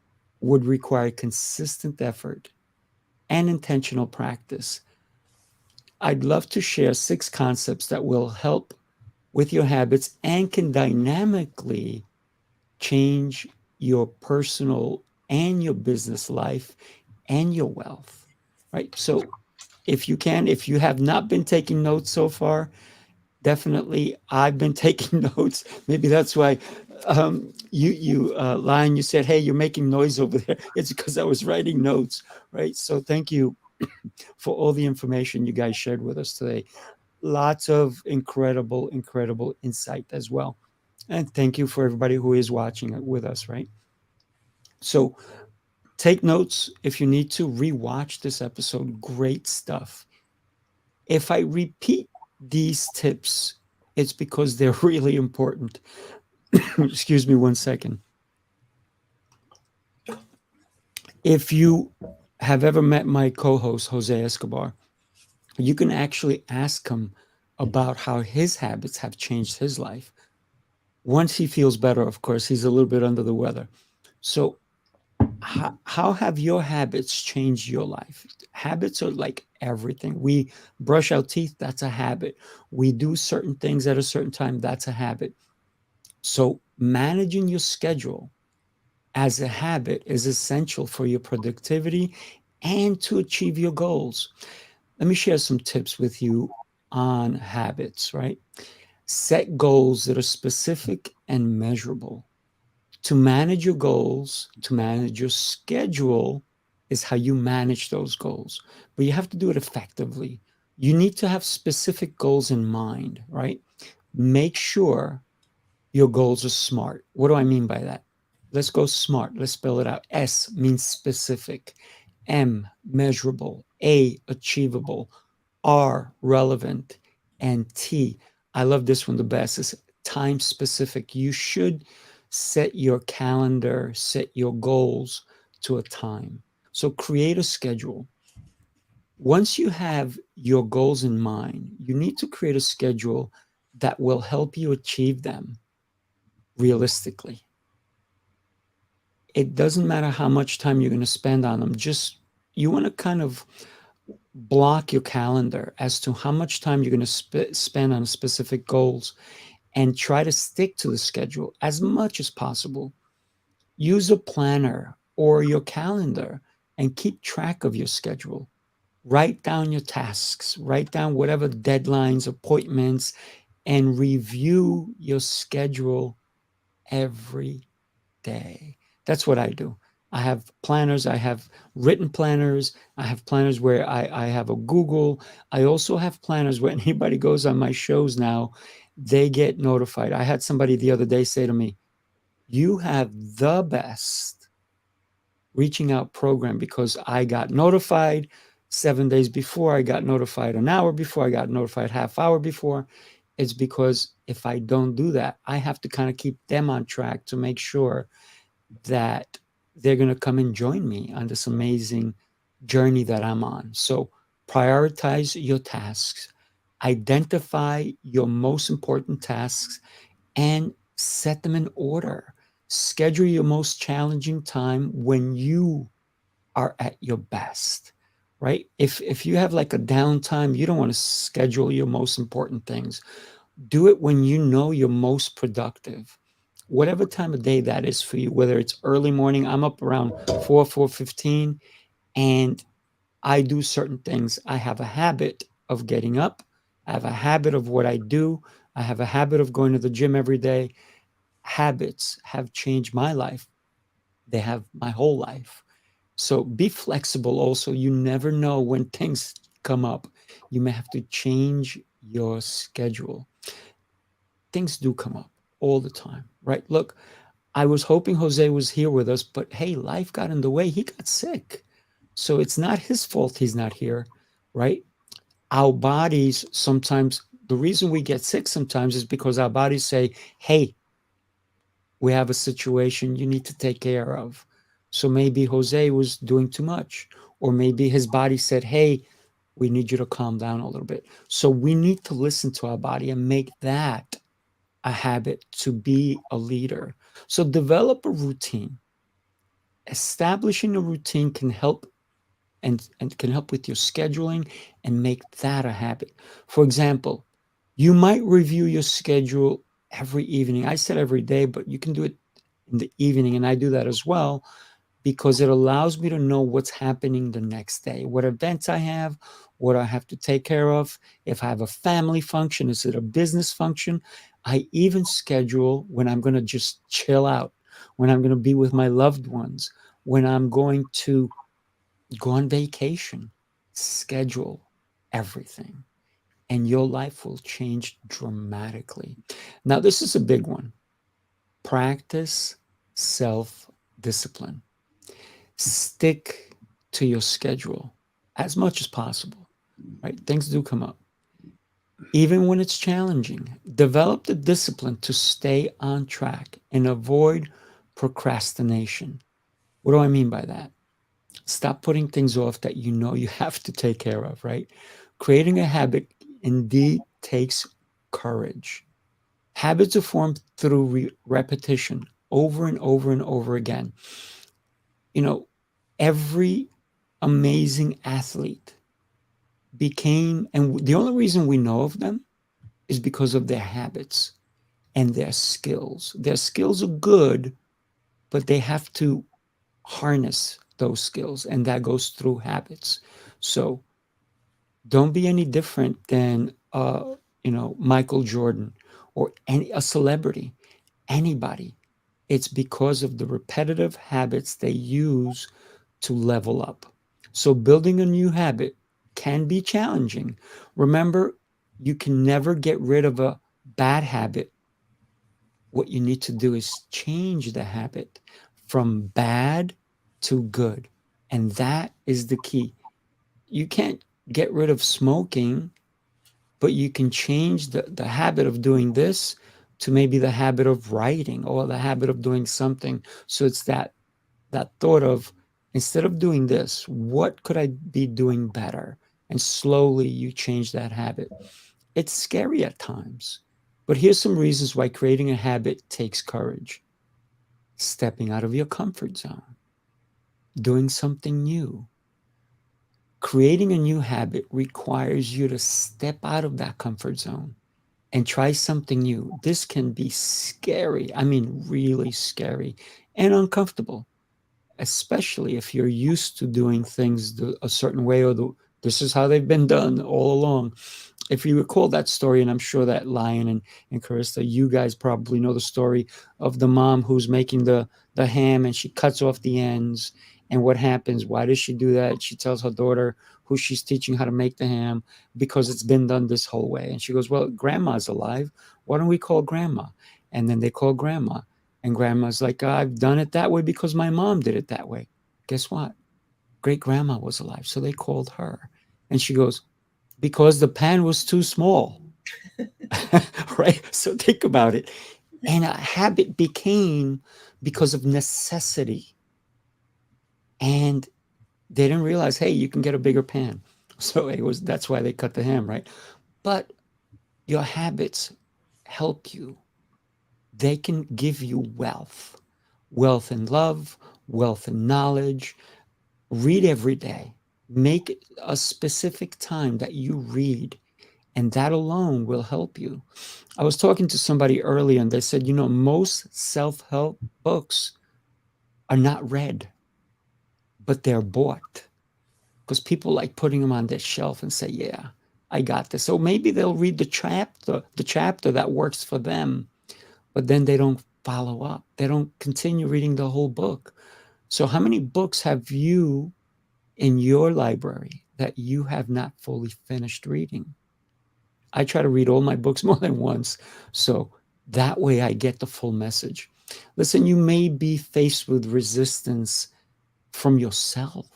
would require consistent effort and intentional practice. I'd love to share 6 concepts that will help with your habits and can dynamically change your personal and your business life and your wealth, right? So if you have not been taking notes so far, definitely I've been taking notes. Maybe that's why Lion, you said, hey, you're making noise over there. It's because I was writing notes, right? So thank you for all the information you guys shared with us today. Lots of incredible insight as well. And thank you for everybody who is watching it with us, right? So take notes if you need to. Rewatch this episode. Great stuff. If I repeat these tips, it's because they're really important. Excuse me 1 second. If you have ever met my co-host, Jose Escobar, you can actually ask him about how his habits have changed his life. Once he feels better, of course, he's a little bit under the weather. So how have your habits changed your life? Habits are like everything. We brush our teeth, that's a habit. We do certain things at a certain time, that's a habit. So managing your schedule as a habit is essential for your productivity and to achieve your goals. Let me share some tips with you on habits, right? Set goals that are specific and measurable. To manage your goals, to manage your schedule is how you manage those goals. But you have to do it effectively. You need to have specific goals in mind, right? Make sure your goals are SMART. What do I mean by that? Let's go SMART. Let's spell it out. S means specific. M, measurable. A, achievable. R, relevant. And T, I love this one the best, is time specific. You should set your calendar, set your goals to a time. So create a schedule. Once you have your goals in mind, you need to create a schedule that will help you achieve them realistically. It doesn't matter how much time you're going to spend on them. You want to kind of block your calendar as to how much time you're going to spend on specific goals and try to stick to the schedule as much as possible. Use a planner or your calendar and keep track of your schedule. Write down your tasks, write down whatever deadlines, appointments, and review your schedule every day. That's what I do. I have planners. I have written planners. I have planners where I have a Google. I also have planners where anybody goes on my shows now, they get notified. I had somebody the other day say to me, you have the best reaching out program because I got notified 7 days before, I got notified an hour before, I got notified half hour before. It's because if I don't do that, I have to kind of keep them on track to make sure that they're going to come and join me on this amazing journey that I'm on. So prioritize your tasks, identify your most important tasks, and set them in order. Schedule your most challenging time when you are at your best, right? If you have like a downtime, you don't want to schedule your most important things. Do it when you know you're most productive. Whatever time of day that is for you, whether it's early morning, I'm up around 4:15, and I do certain things. I have a habit of getting up. I have a habit of what I do I have a habit of going to the gym every day. Habits have changed my life. They have my whole life. So be flexible also. You never know when things come up. You may have to change your schedule. Things do come up all the time, right? Look, I was hoping Jose was here with us, but hey, life got in the way. He got sick. So it's not his fault he's not here, right? Our bodies sometimes, the reason we get sick sometimes is because our bodies say, hey, we have a situation you need to take care of. So maybe Jose was doing too much, or maybe his body said, hey, we need you to calm down a little bit. So we need to listen to our body and make that a habit to be a leader. So develop a routine. Establishing a routine can help and can help with your scheduling and make that a habit. For example, you might review your schedule every evening. I said every day, but you can do it in the evening, and I do that as well because it allows me to know what's happening the next day, what events I have, what I have to take care of. If I have a family function, is it a business function? I even schedule when I'm going to just chill out, when I'm going to be with my loved ones, when I'm going to go on vacation. Schedule everything, and your life will change dramatically. Now, this is a big one. Practice self-discipline. Stick to your schedule as much as possible, right? Things do come up. Even when it's challenging, develop the discipline to stay on track and avoid procrastination. What do I mean by that? Stop putting things off that you know you have to take care of, right? Creating a habit indeed takes courage. Habits are formed through repetition over and over and over again. You know, every amazing athlete became, and the only reason we know of them is because of their habits and their skills. Their skills are good, but they have to harness those skills, and that goes through habits. So don't be any different than Michael Jordan or a celebrity, anybody. It's because of the repetitive habits they use to level up. So building a new habit can be challenging. Remember, you can never get rid of a bad habit. What you need to do is change the habit from bad to good. And that is the key. You can't get rid of smoking, but you can change the habit of doing this to maybe the habit of writing or the habit of doing something. So it's that thought of, instead of doing this, what could I be doing better? And slowly you change that habit. It's scary at times, but here's some reasons why creating a habit takes courage. Stepping out of your comfort zone, doing something new. Creating a new habit requires you to step out of that comfort zone and try something new. This can be scary. I mean, really scary and uncomfortable, especially if you're used to doing things a certain way, or this is how they've been done all along. If you recall that story, and I'm sure that Lion and Carista, you guys probably know the story of the mom who's making the ham and she cuts off the ends. And what happens? Why does she do that? She tells her daughter, who she's teaching how to make the ham, because it's been done this whole way. And she goes, well, grandma's alive. Why don't we call grandma? And then they call grandma. And grandma's like, I've done it that way because my mom did it that way. Guess what? Great grandma was alive. So they called her. And she goes, because the pan was too small. Right? So think about it. And a habit became because of necessity. And they didn't realize, hey, you can get a bigger pan. So that's why they cut the ham, right? But your habits help you. They can give you wealth in love, wealth in knowledge. Read every day. Make a specific time that you read, and that alone will help you. I was talking to somebody earlier, and they said, most self-help books are not read, but they're bought, because people like putting them on their shelf and say, yeah, I got this. So maybe they'll read the chapter that works for them, but then they don't follow up. They don't continue reading the whole book. So how many books have you in your library that you have not fully finished reading? I try to read all my books more than once. So that way I get the full message. Listen, you may be faced with resistance from yourself,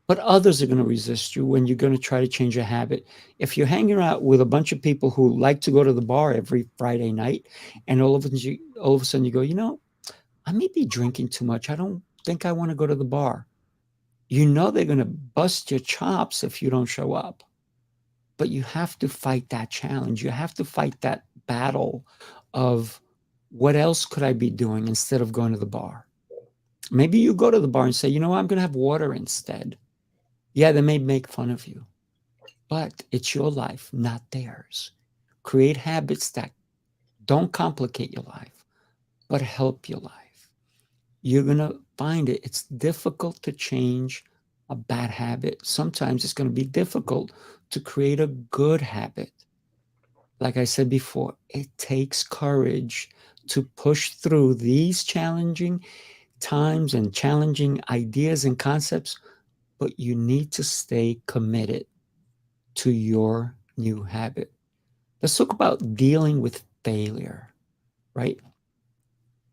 but others are going to resist you when you're going to try to change a habit. If you're hanging out with a bunch of people who like to go to the bar every Friday night, and all of a sudden you go, you know, I may be drinking too much. I don't think I want to go to the bar. You know they're going to bust your chops if you don't show up. But you have to fight that challenge. You have to fight that battle of what else could I be doing instead of going to the bar? Maybe you go to the bar and say, you know what, I'm going to have water instead. Yeah, they may make fun of you, but it's your life, not theirs. Create habits that don't complicate your life, but help your life. You're going to find it's difficult to change a bad habit. Sometimes it's going to be difficult to create a good habit. Like I said before, it takes courage to push through these challenging times and challenging ideas and concepts, but you need to stay committed to your new habit. Let's talk about dealing with failure, right?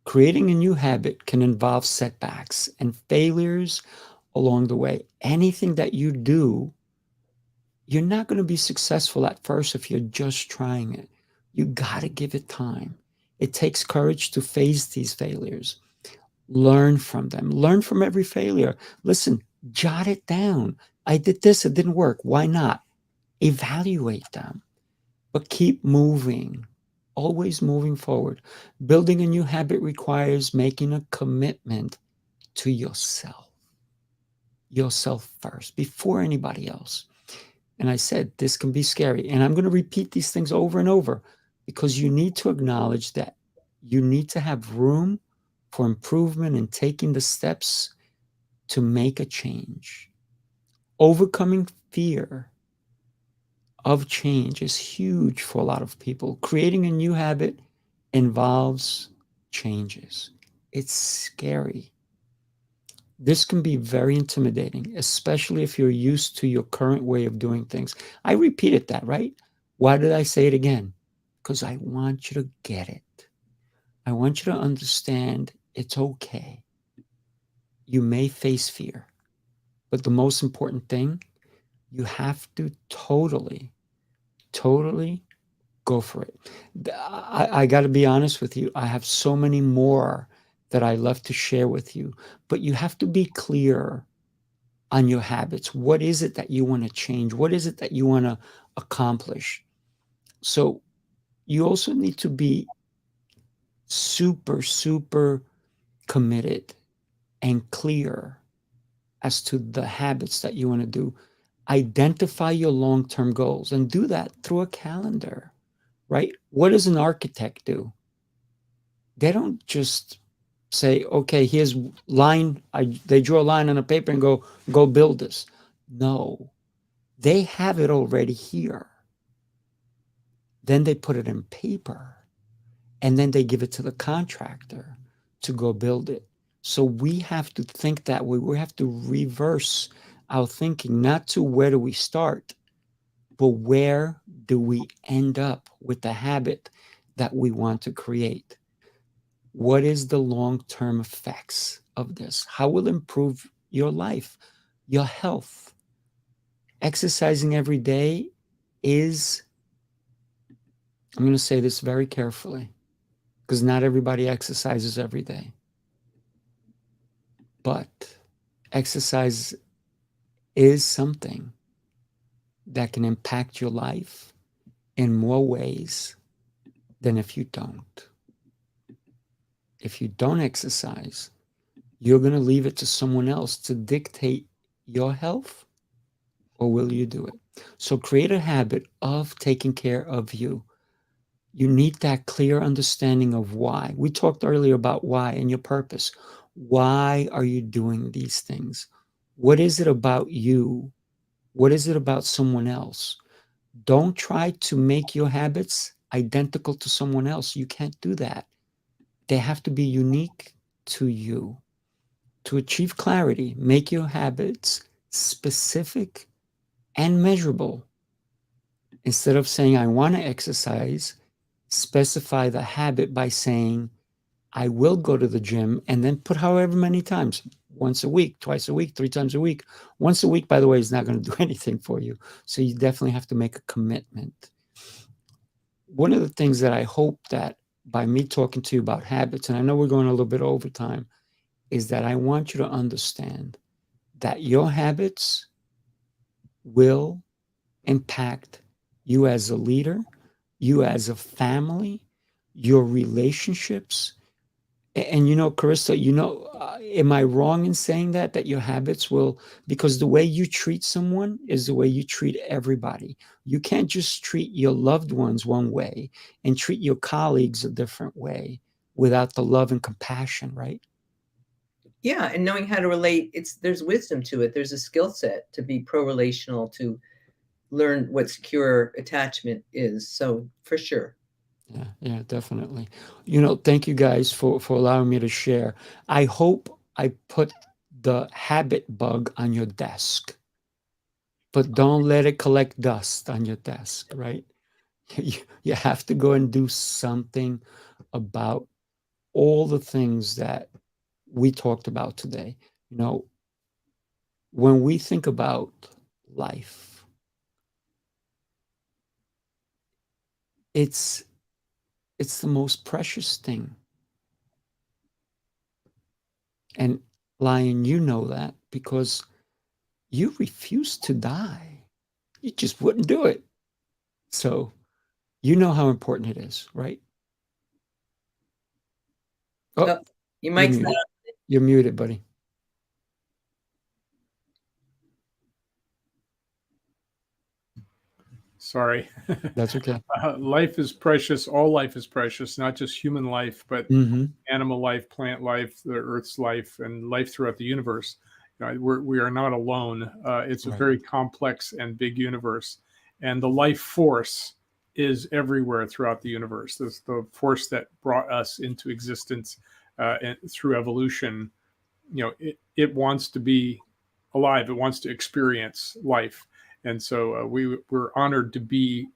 Creating a new habit can involve setbacks and failures along the way. Anything that you do, you're not going to be successful at first if you're just trying it. You got to give it time. It takes courage to face these failures. Learn from them. Learn from every failure. Listen, jot it down. I did this, it didn't work. Why not? Evaluate them, but keep moving. Always moving forward. Building a new habit requires making a commitment to yourself. Yourself first, before anybody else. And I said, this can be scary. And I'm going to repeat these things over and over because you need to acknowledge that you need to have room for improvement and taking the steps to make a change. Overcoming fear of change is huge for a lot of people. Creating a new habit involves changes. It's scary. This can be very intimidating, especially if you're used to your current way of doing things. I repeated that, right? Why did I say it again? Because I want you to get it. I want you to understand it's okay. You may face fear, but the most important thing, you have to totally go for it. I got to be honest with you. I have so many more that I love to share with you, but you have to be clear on your habits. What is it that you want to change? What is it that you want to accomplish? So you also need to be super committed and clear as to the habits that you want to do. Identify your long-term goals and do that through a calendar, right? What does an architect do? They don't just say, okay, here's line. They draw a line on a paper and go build this. No, they have it already here. Then they put it in paper and then they give it to the contractor to go build it. So we have to think that way. We have to reverse our thinking, not to where do we start, but where do we end up with the habit that we want to create? What is the long-term effects of this? How will it improve your life, your health? Exercising every day is, I'm going to say this very carefully, because not everybody exercises every day. But exercise is something that can impact your life in more ways than if you don't. If you don't exercise, you're going to leave it to someone else to dictate your health, or will you do it? So create a habit of taking care of you. You need that clear understanding of why. We talked earlier about why and your purpose. Why are you doing these things? What is it about you? What is it about someone else Don't try to make your habits identical to someone else. You can't do that. They have to be unique to you. To achieve clarity, make your habits specific and measurable. Instead of saying, I want to exercise, specify the habit by saying, I will go to the gym, and then put however many times, once a week, twice a week, 3 times a week. Once a week, by the way, is not going to do anything for you. So you definitely have to make a commitment. One of the things that I hope that by me talking to you about habits, and I know we're going a little bit over time, is that I want you to understand that your habits will impact you as a leader, you as a family, your relationships. And Carista, am I wrong in saying that your habits will, because the way you treat someone is the way you treat everybody. You can't just treat your loved ones one way and treat your colleagues a different way without the love and compassion, right? Yeah, and knowing how to relate, there's wisdom to it. There's a skill set to be pro-relational, to learn what secure attachment is. So for sure. Yeah, definitely. Thank you guys for allowing me to share. I hope I put the habit bug on your desk, but don't let it collect dust on your desk, right? You have to go and do something about all the things that we talked about today. When we think about life, it's the most precious thing. And Lion, you know that because you refuse to die. You just wouldn't do it. So you know how important it is, right? Oh, you might. You're muted, buddy. Sorry. That's okay. Life is precious. All life is precious, not just human life, but animal life, plant life, the Earth's life, and life throughout the universe. We are not alone. It's a very complex and big universe. And the life force is everywhere throughout the universe. There's the force that brought us into existence and through evolution. It wants to be alive. It wants to experience life. And so we're honored to be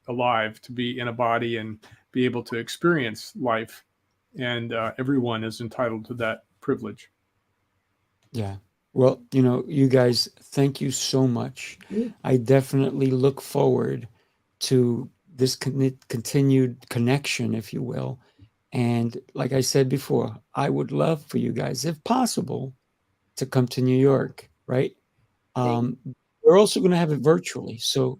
alive, to be in a body and be able to experience life. And everyone is entitled to that privilege. Yeah. Well, you guys, thank you so much. I definitely look forward to this continued connection, if you will. And like I said before, I would love for you guys, if possible, to come to New York, right? We're also going to have it virtually. So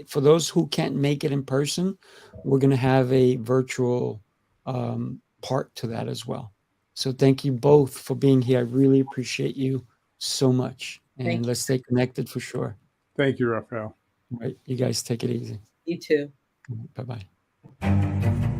for those who can't make it in person, we're going to have a virtual part to that as well. So thank you both for being here. I really appreciate you so much. And let's stay connected for sure. Thank you, Raphael. All right. You guys take it easy. You too. Bye-bye.